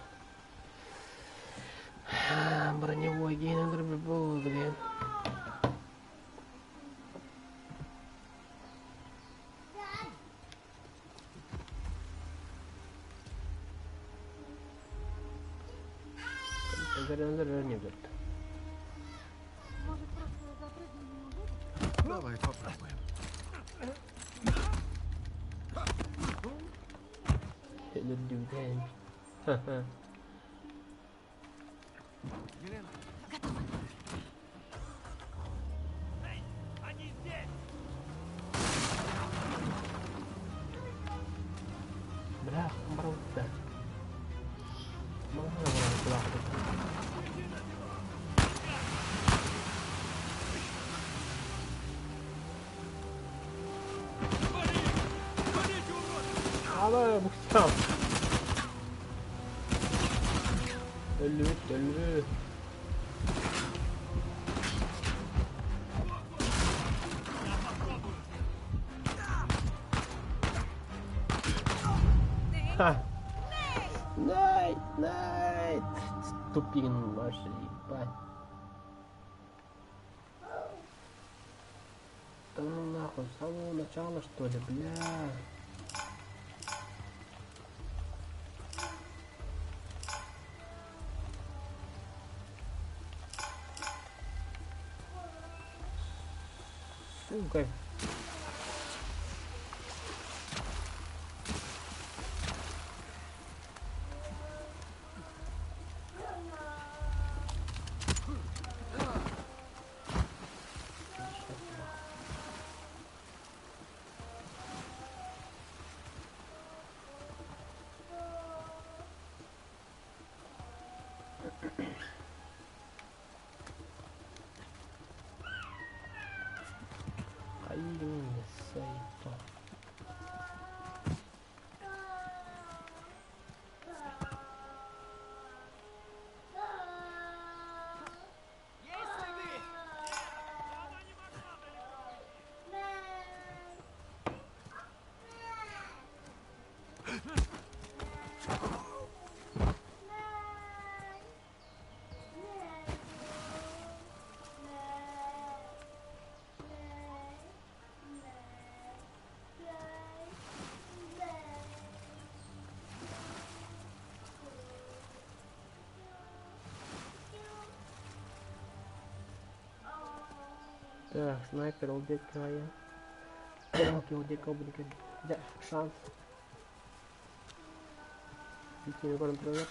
Броневой гейн, блин. Не будет. Давай попробуем. Бля, круто. Алло, бухтам. Ölü. Ха. Найт. Тупик наш, ебать. Да ну нахуй, с самого начала что ли, бля. Сука. Так, снайпер убить края. Убить кобрика. Да, шанс. Идти город провернут.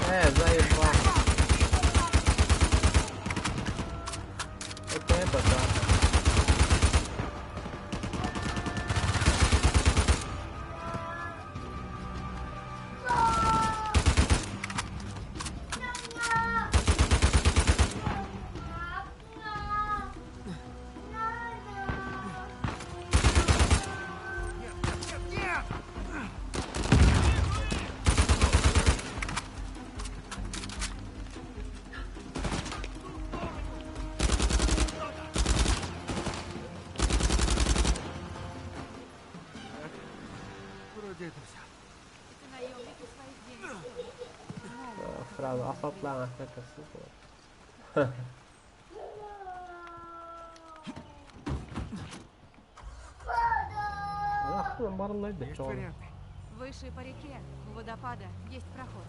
Заебал. Это да. Сразу асфальтлана это сука. Ах, барной да чё. Выше по реке, у водопада, есть проход.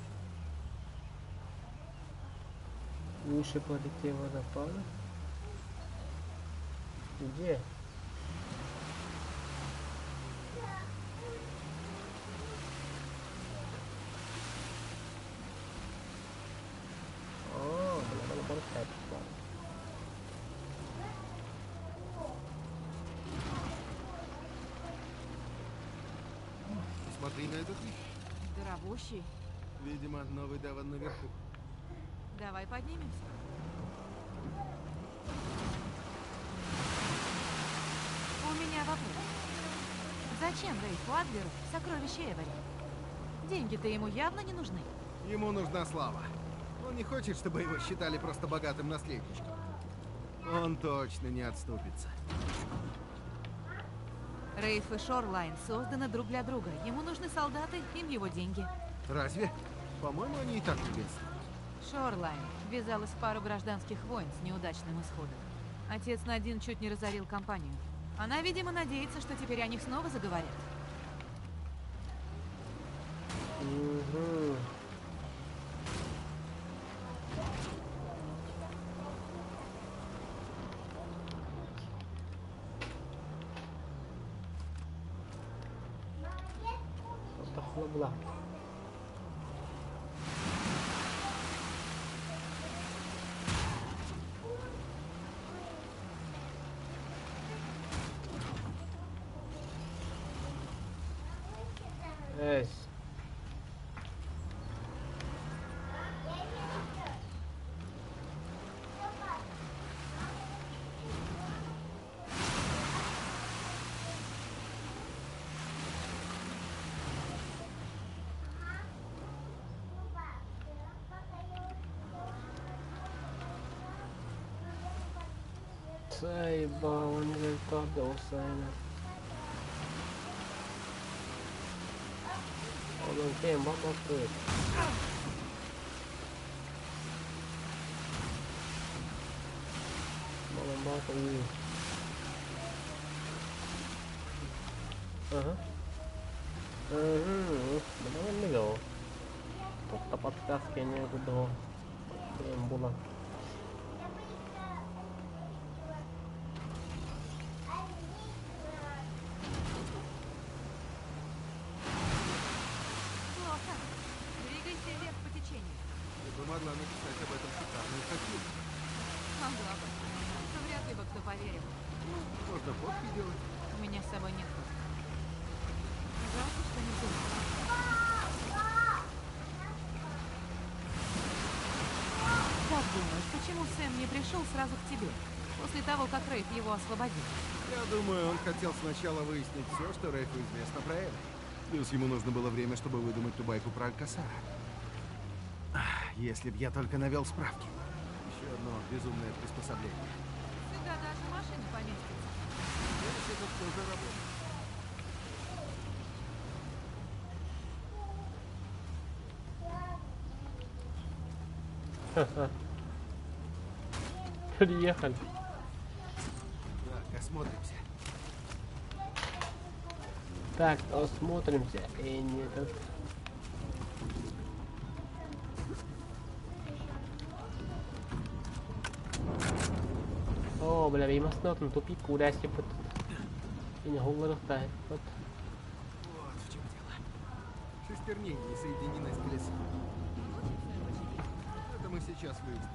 Выше по реке водопада? Где? Смотри на этот вид. Дорогущий. Видимо, новый Девон наверху. Давай поднимемся. У меня вопрос. Зачем Рейфу Адлеру сокровища Эвери? Деньги-то ему явно не нужны. Ему нужна слава. Он не хочет, чтобы его считали просто богатым наследничком. Он точно не отступится. Рейф и Шорлайн созданы друг для друга. Ему нужны солдаты, им его деньги. Разве? По-моему, они и так приветствуют. Шорлайн ввязалась в пару гражданских войн с неудачным исходом. Отец Надин чуть не разорил компанию. Она, видимо, надеется, что теперь о них снова заговорят. Угу. Была. Эс. Saibaan kadosaina. Olen tempa makkuja. Mä olen vaan yli. Aha. Mä olen ne joo. Totta patka äsken joku tuohon tempulla. Могла написать об этом шикарную статью. Могла бы. Но вряд ли бы кто поверил. Можно фотки делать. У меня с собой нет фоток. Жалко, что не было. Как думаешь, почему Сэм не пришел сразу к тебе? После того, как Рейф его освободил? Я думаю, он хотел сначала выяснить все, что Рейфу известно про Эвери. Плюс ему нужно было время, чтобы выдумать ту байку про Алькасара. Если б я только навел справки. Еще одно безумное приспособление. Сюда даже машина поместится. Здесь это тоже работает. Ха-ха. Приехали. Так, осмотримся. Так, осмотримся. И не тут. О, бля, viimast on tupik uudes tiputud. Sinne hulluutta, вот. Вот в чем дело. Шестерни не соединены с колесом. Это мы сейчас выясним.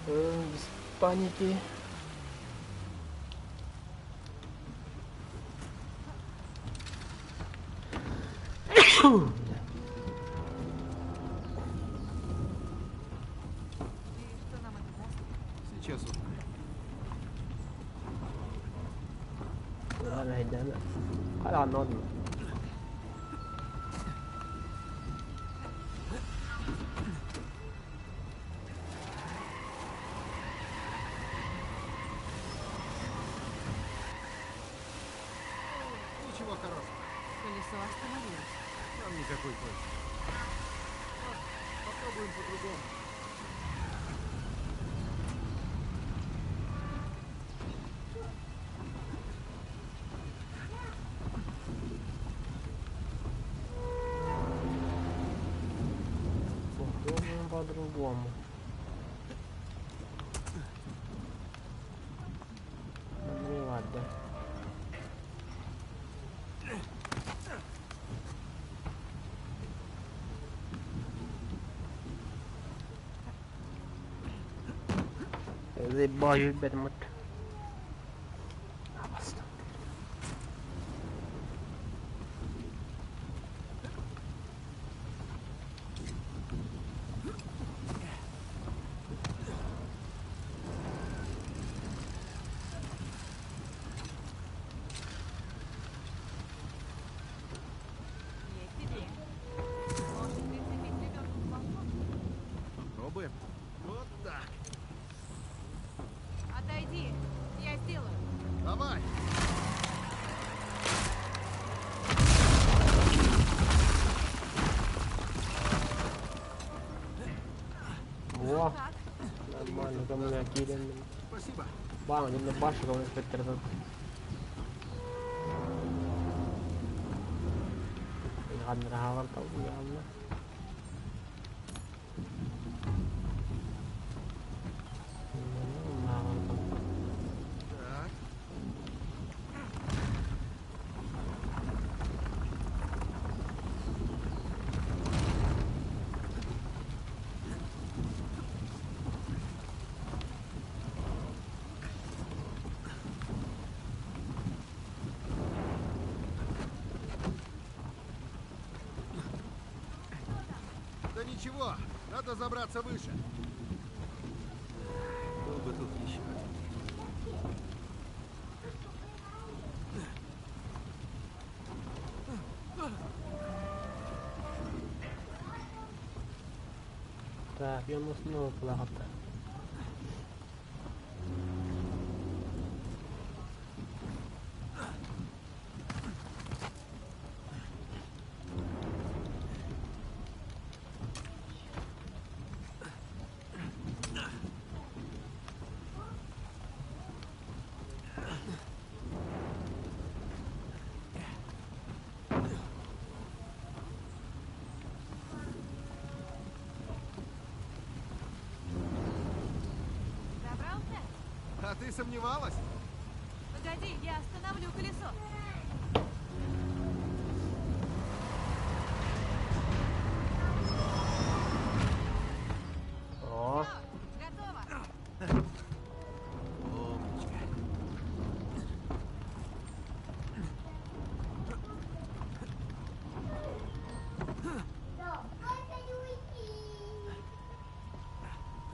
Без паники. Сейчас узнаем. Kura lähdetään. Kalan on. Ничего хорошего. Колесо остановилось. Нам никакой пользы. Попробуем по-другому. Попробуем по-другому. Ну ладно. Se boy bet mut. Vasta. Нормально, ко мне Кирин. Спасибо. Бам, не на башу, ко мне Петр тут. Ладно, равар там, ладно. Так. Да ничего, надо забраться выше. Был бы тут еще. Так, я нас снова плохо. Добрался? А ты сомневалась? Погоди, я остановлю колесо. О, Готово. Умничка.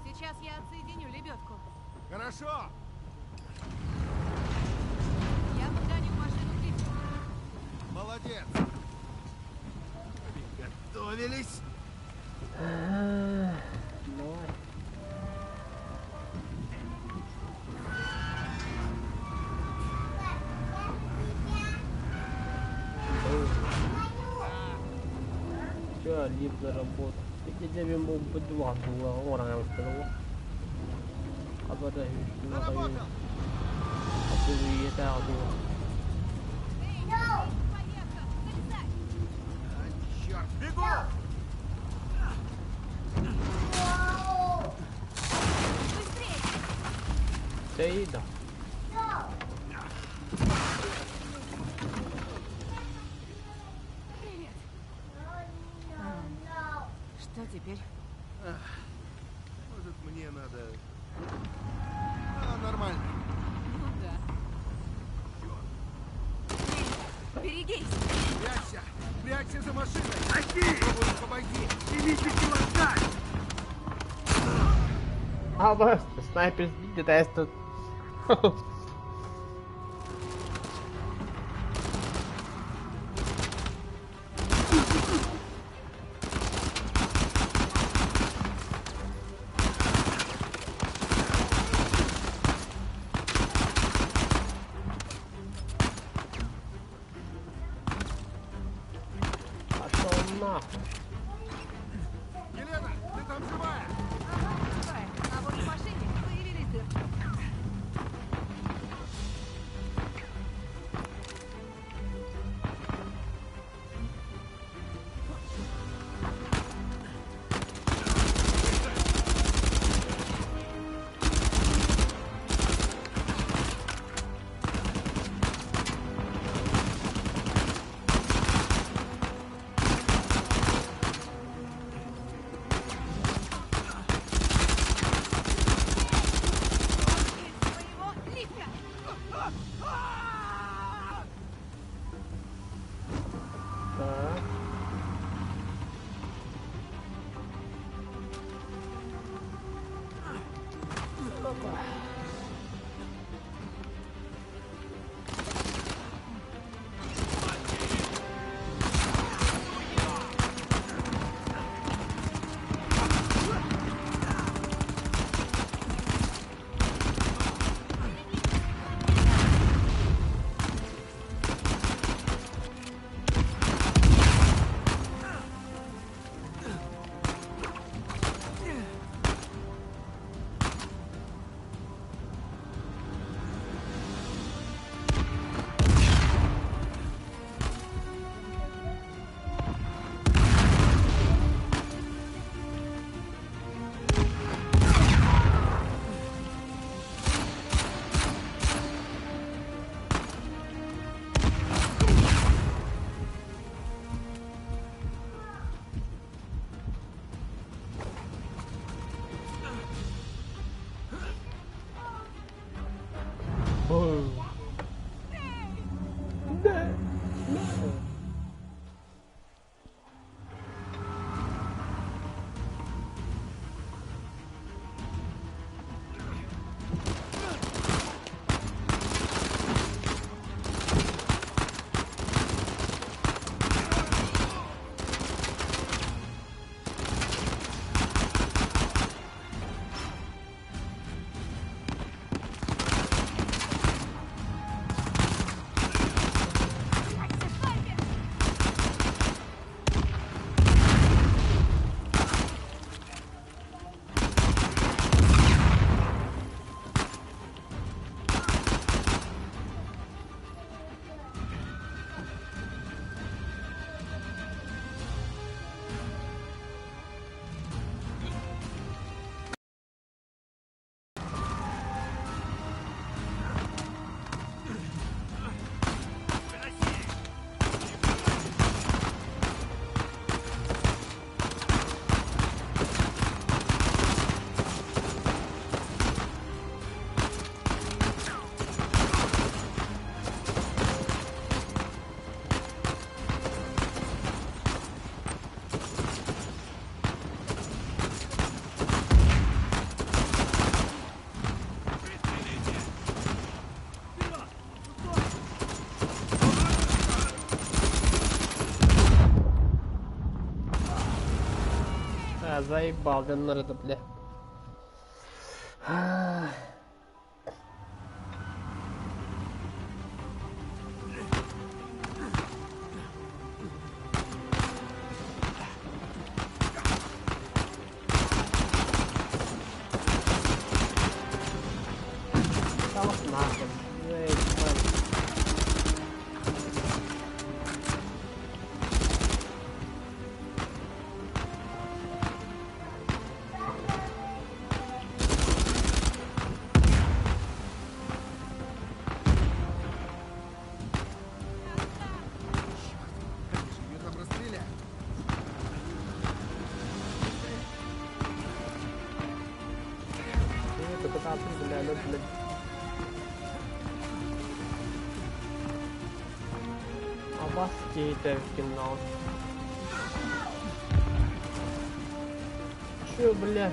Сейчас я отсоединю лебедку. Хорошо. Я подгоню машину ближе. Молодец. Готовились. давай. Все, лип заработал. Я тебе мог бы два было, orang yang setelah. Apa dah istilah kayu? Заработал. Apa dia tahu tu? Поехал! Залезай! Черт, бегу! Быстрее! Саида. Привет! Что теперь? Может, мне надо... нормально. Ну да. Берегись! Прячься! Прячься за машиной! Попробуй, помоги! Apa? Sniper di testa. Пошел нахуй. Елена, ты там живая? Давай, а вот в машине появились дырки. Своего лифта! Так. Да. Заебал, да это, бля. Нахуй. Обоскейте в кино. Чё, бля?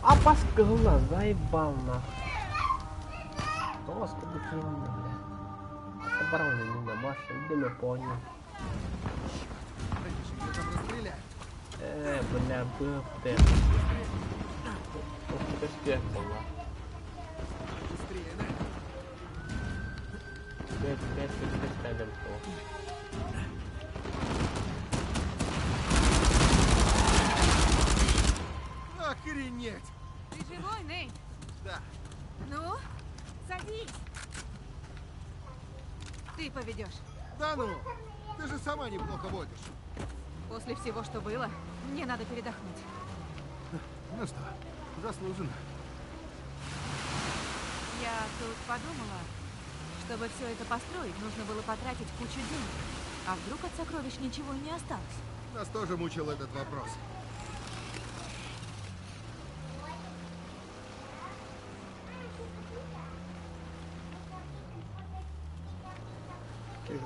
А паскала, заебал нахуй. Господи, блин, бля. Собрал же меня, Маша, иди на понял. Бля, был ты. Ух ты, успех была. Опять ставим то. Охренеть! Ты живой, Нейт? Да. Ну, садись. Ты поведешь. Да ну! Ты же сама неплохо водишь. После всего, что было, мне надо передохнуть. Ну что, заслуженно. Я тут подумала, чтобы все это построить, нужно было потратить кучу денег. А вдруг от сокровищ ничего и не осталось? Нас тоже мучил этот вопрос.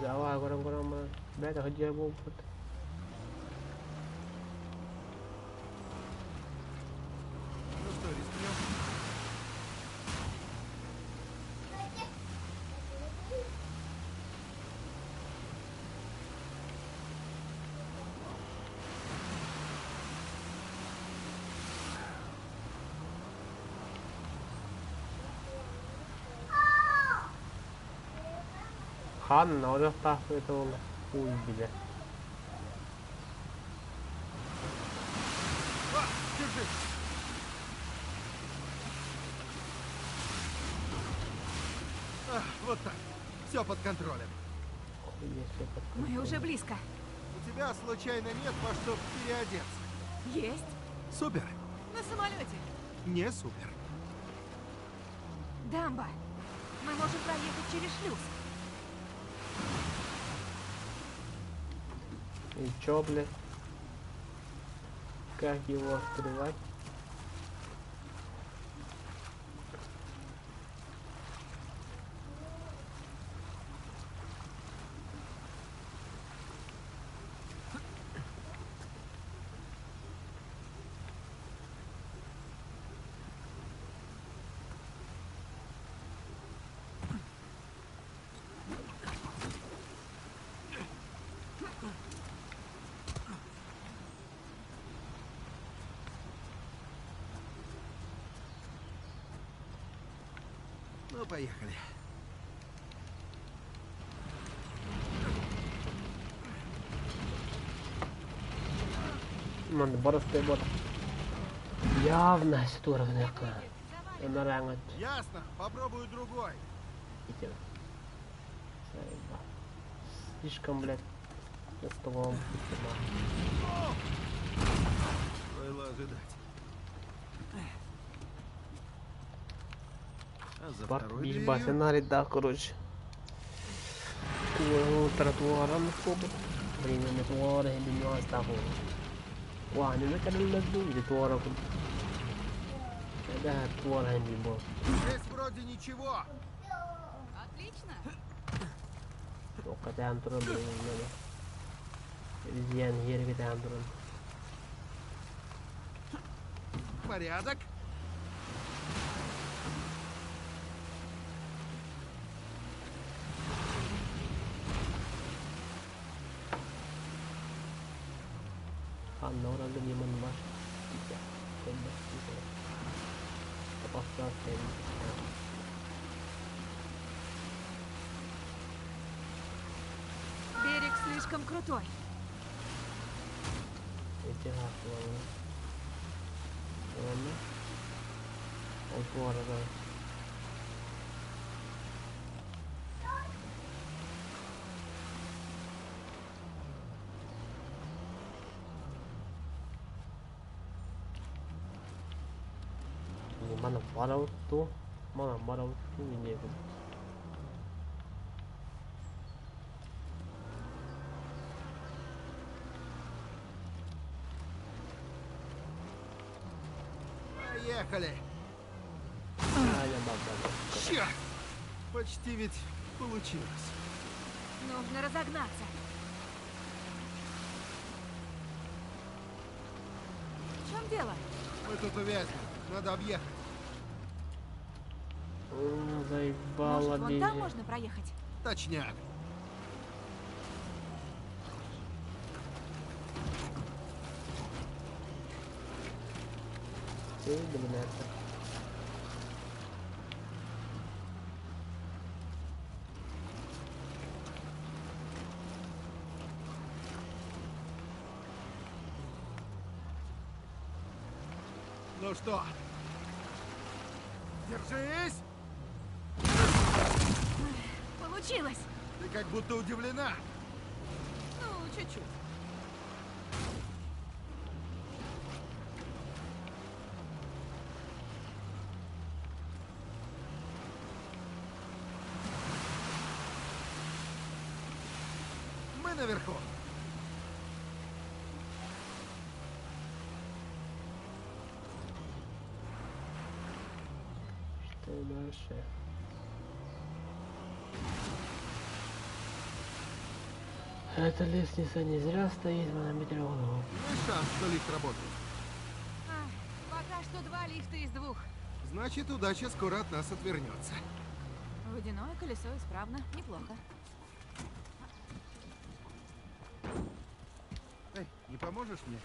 Давай, гора-гора, блядь, а где был опыт? Ну что, рискнем? Ханна, уже втахивает его. Хуй, бля. Держи! Вот так. Все под контролем. Мы уже близко. У тебя случайно нет во что переодеться? Есть. Супер. На самолете. Не супер. Дамба. Мы можем проехать через шлюз. И чё, блядь? Как его открывать? Ну, поехали. Mana боростой бот. Явно ситуация. Наранgat. Ясно. Попробую другой. Слишком, блядь, за столом. Стоило ожидать. А за Парк второй бич дверью? сценарий, да, короче. Тротуаром скобот. Время тротуара и меня оставил. Wah, ini mereka ada lagu di tuara aku. Ada tuara yang di bawah. Здесь вроде ничего. Отлично. Oh, kata turun dari mana? Rizian here kita turun. Порядок. Ana orang tu memang mas. Tidak. Tembak kita. Terpaksa saya. Берег слишком крутой. Itu aku. Mana? Oh, tuara dah. Mana marau tu? Mana marau tu ini aku. Поехали. Ada baba. Черт! Почти ведь получилось. Нужно разогнаться. В чем дело? Мы тут увязнем. Надо объехать. Заебало Может, вон там можно проехать? Точняк. Ну что? Держись! Получилось! Ты как будто удивлена. Ну, чуть-чуть. Мы наверху. Что дальше? Эта лестница не зря стоит на метро. Есть шанс, что лифт работает. Пока что 2 лифта из 2. Значит, удача скоро от нас отвернется. Водяное колесо исправно. Неплохо. Эй, не поможешь мне?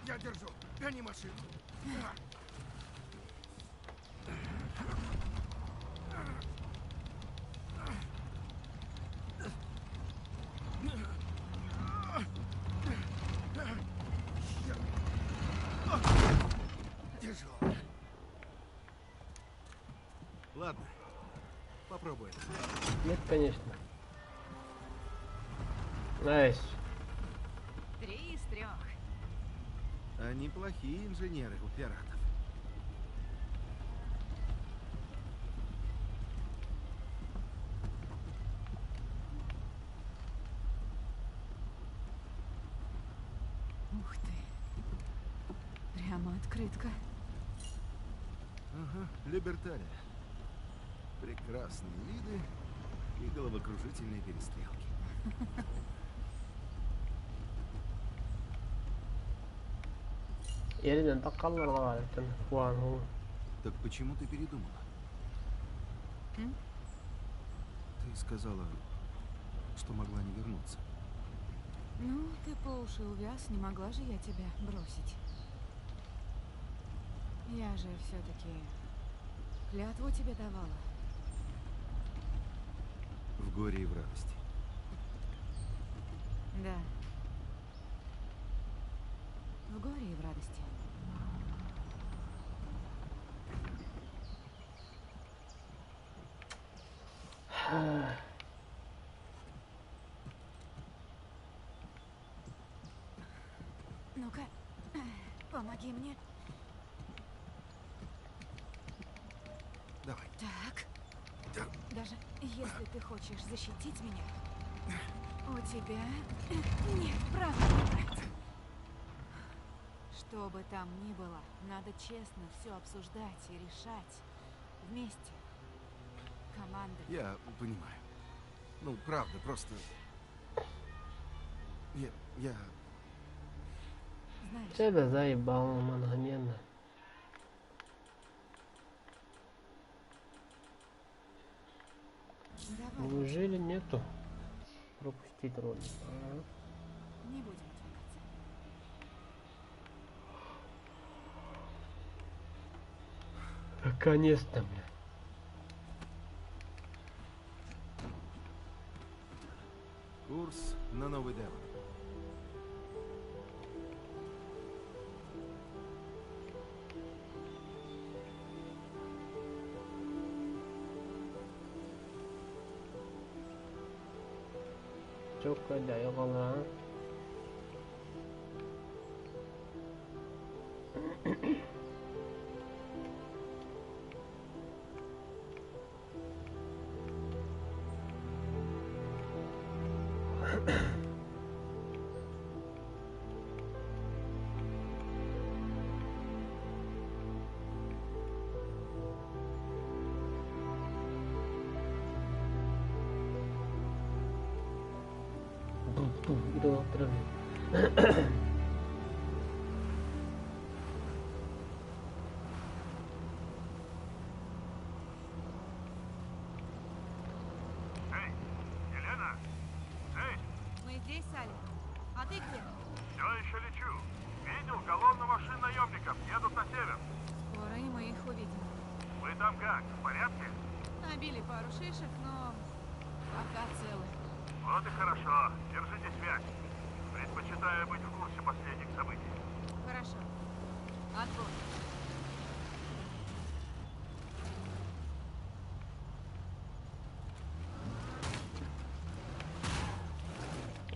Я держу. Гони машину. Тяжело. Ладно, Попробуй. Нет, конечно. Найс. 3 из 3. Они плохие инженеры у пиратов. Ух ты. Прямо открытка. Ага, Либерталия. Прекрасные виды и головокружительные перестрелки. يريد أن تقلل غالبا إخوانه. Так почему ты передумала? М? Ты сказала, что могла не вернуться. Ну, ты по уши увяз, не могла же я тебя бросить. Я же все-таки клятву тебе давала. В горе и в радости. Да. В горе и в радости. Ну-ка, помоги мне. Давай. Так. Даже если ты хочешь защитить меня, у тебя нет права выбрать. Что бы там ни было, надо честно все обсуждать и решать. Вместе. Командой. Я понимаю. Ну, правда, просто... Я... Знаешь, Это заебало мгновенно. давай Неужели нету? Пропустить ролик. Ага. не будем отвлекаться. Наконец-то, бля. Курс на Новый Девон. Çok acayip valla. Itu terus. Эй, Елена! Эй, Мы здесь, Салли. А ты где? все еще лечу. Видел колонну машин наемников, едут на север. Скоро и мы их увидим. Вы там как, в порядке? Набили пару шишек, но пока целы. Вот и хорошо. Держите связь. Предпочитаю быть в курсе последних событий. Хорошо. Отбой.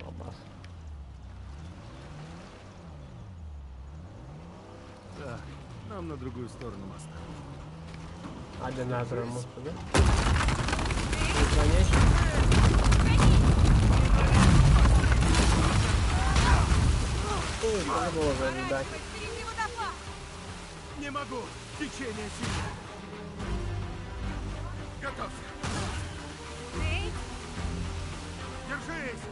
Обас. Так, нам на другую сторону моста. Hadi nazar mutlu. Звонишь? Ой, надо было заждать. Впереди водопад! Не могу! Течение сильное! Готовься! Нейт! Держись!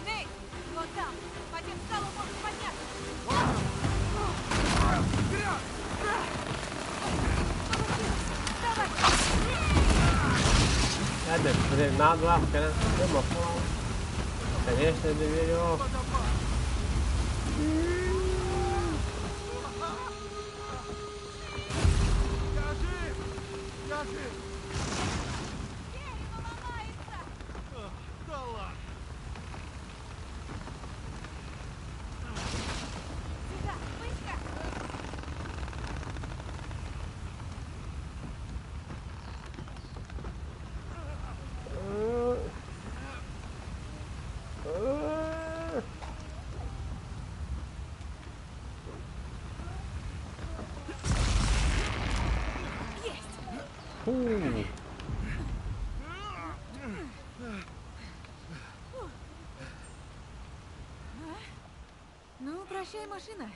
Нейт! Вот там! По тем скалам можно подняться! Вперед! Hadi, блин, на главке, да? Конечно, до веревки. Я жив! Я жив! Дерево ломается! Да ладно! Сюда! Быстро! Фу. Ну, прощай, машина.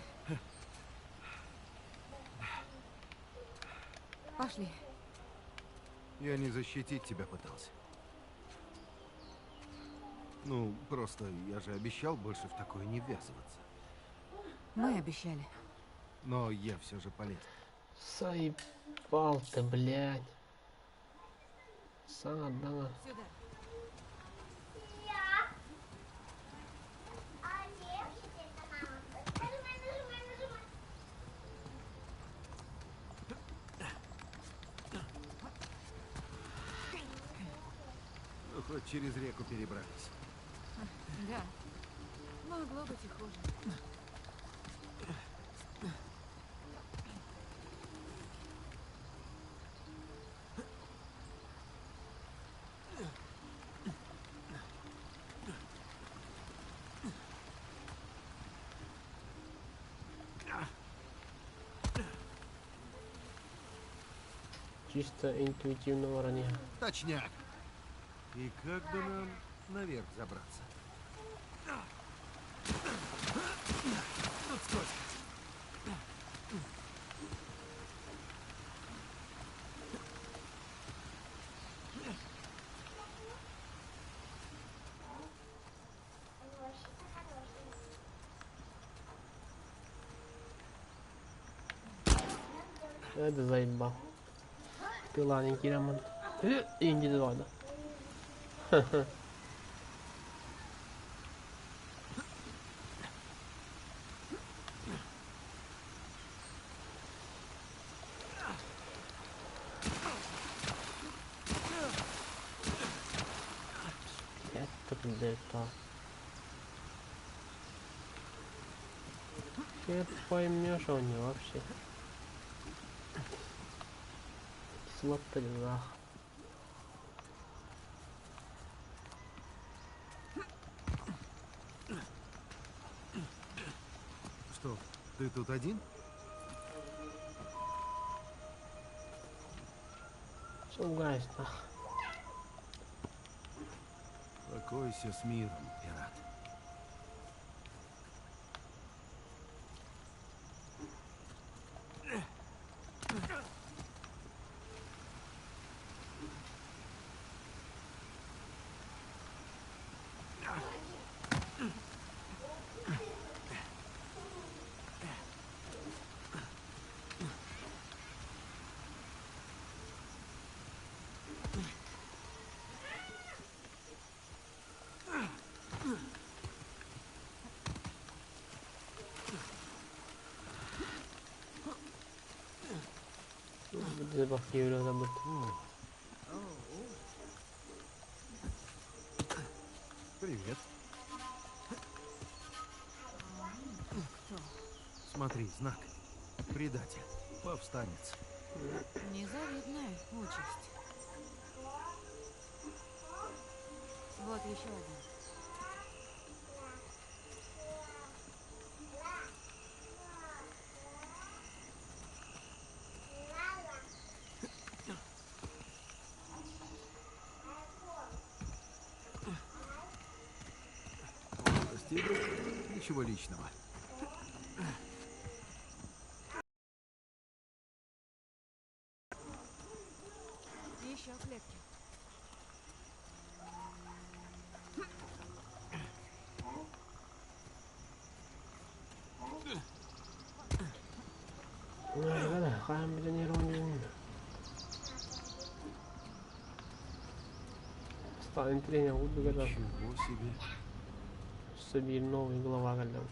Пошли. Я не защитить тебя пытался. Ну, просто я же обещал больше в такое не ввязываться. Мы обещали. Но я все же полез. Заебал ты, блядь. Сада. Сюда. Ну, хоть через реку перебрались. Да. Могло быть и хуже. Чисто интуитивного ранения. Точняк. И как бы нам наверх забраться? Тут скользко. Это заебал. Пиланенький ремонт. Индивидуально. Это где-то. Ты поймешь, а у него вообще. Смотри нах. Что, ты тут один? Сугайся нах. Покойся с миром, пират. Запах еврея забыл. Привет. Смотри, знак. Предатель. Повстанец. Незавидная участь. Вот еще один. Прости, друг. Ничего личного. Еще клетки. Станет тренер, буду готов. Ничего себе. Собери новый глава голем.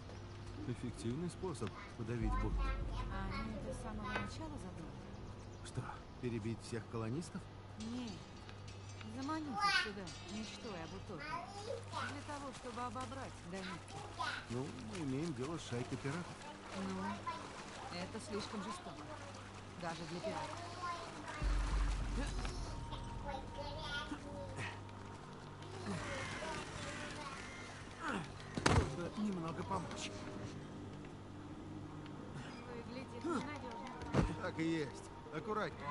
Эффективный способ подавить бунт. А они это с самого начала задумали? Что, перебить всех колонистов? Нет. Заманить их сюда, мечтой об утопии. Для того, чтобы обобрать до нитки. Ну, мы имеем дело с шайкой пиратов. Ну, это слишком жестоко. Даже для пиратов. Нужно немного помочь. Выглядит ненадежно. Так и есть. Аккуратнее.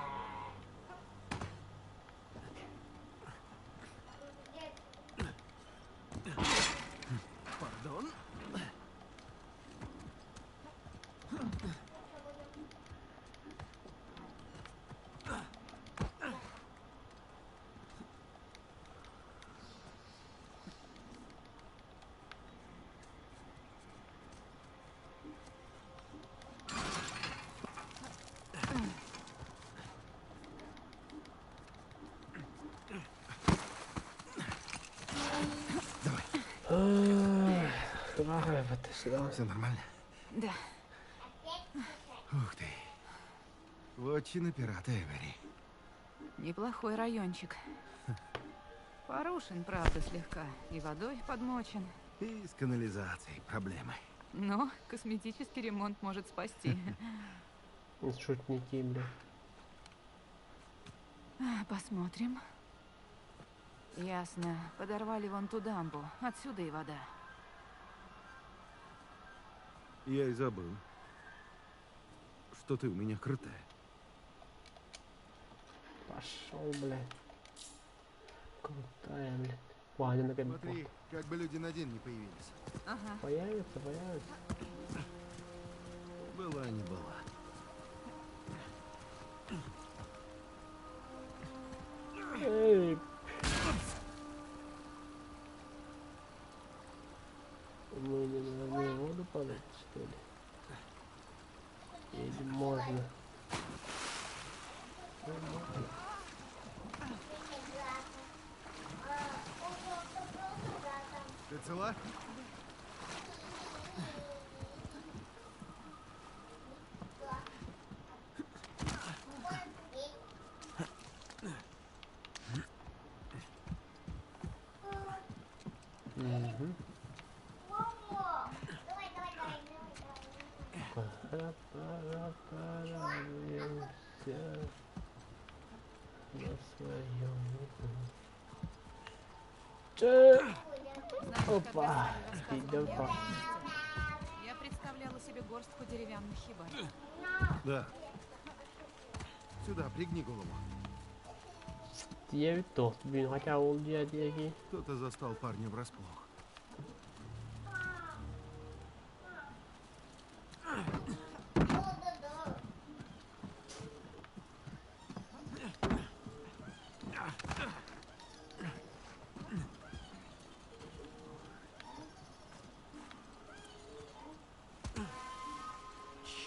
Вот сюда. Все нормально? Да. Ух ты. Вотчина пирата Эвери. Неплохой райончик. Порушен, правда, слегка. И водой подмочен. И с канализацией проблемы. Но косметический ремонт может спасти. Шутники, бля. Посмотрим. Ясно. Подорвали вон ту дамбу. Отсюда и вода. Я и забыл, что ты у меня крутая. Пошел, блядь. Крутая, блядь. Ваня, наконец. Смотри, как бы люди на день не появились. Ага. Появится, появится. Была не была. Эй. Мы не должны в воду падать, что ли? Или можно? Ты цела? Угу. На своем. Опа! Идем по. Я представляла себе горстку деревянных хибар. Да. Сюда, пригни голову. Я ведь тост, блин, хотя он дядя. Кто-то застал парня врасплох.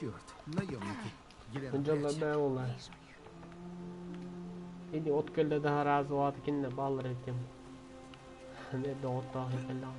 Черт, наемники. Жалобе ола. Или откуда да разу аткинне баллар этим. Не дота хекела.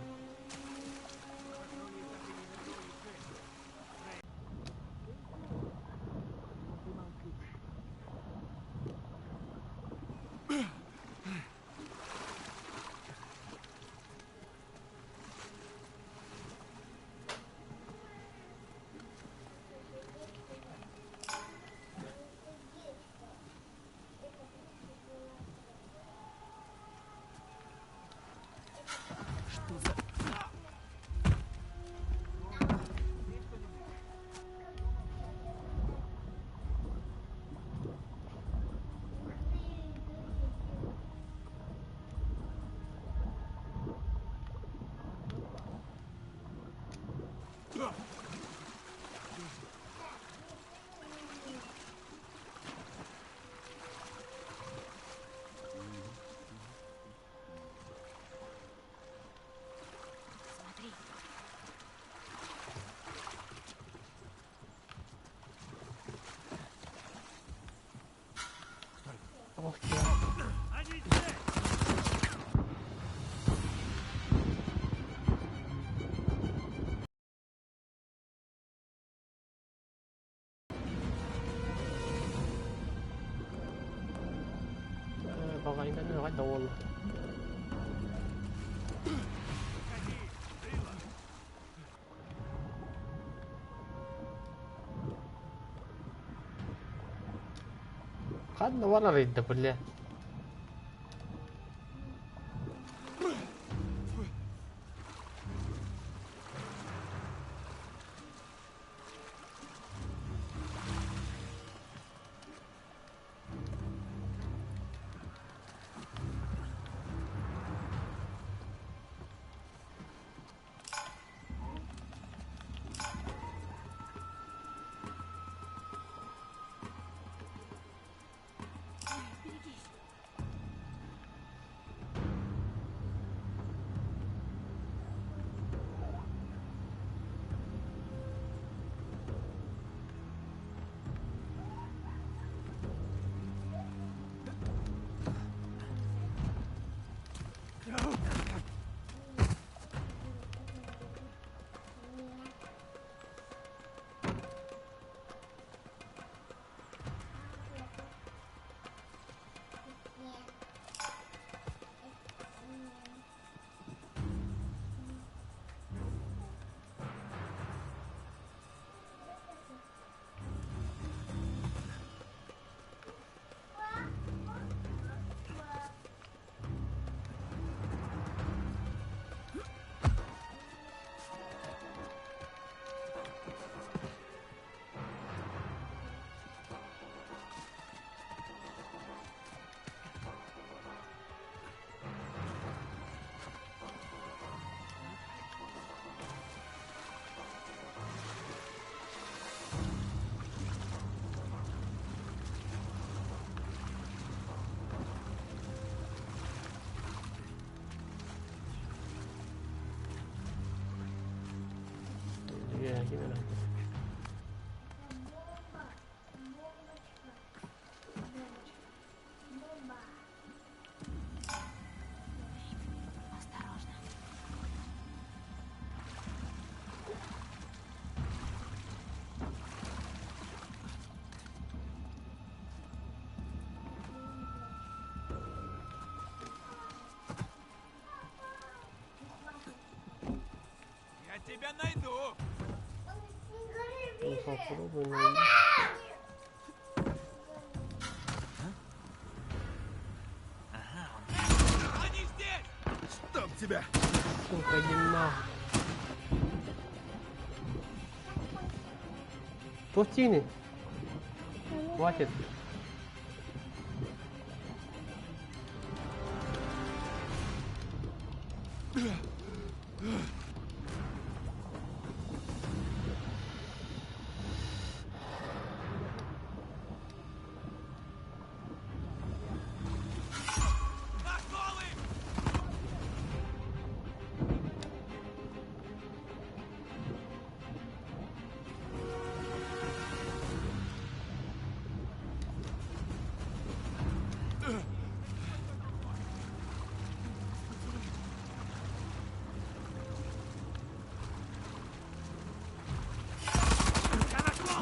Baka yung ano, nakadawal. خدنا ورا ريدة بالله. тебя найду. Ну, попробуй найди. Они здесь! Чтоб тебя! Сука, иди нахуй. Пустини. Хватит.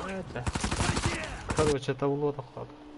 Это. Короче, это в лодах хата.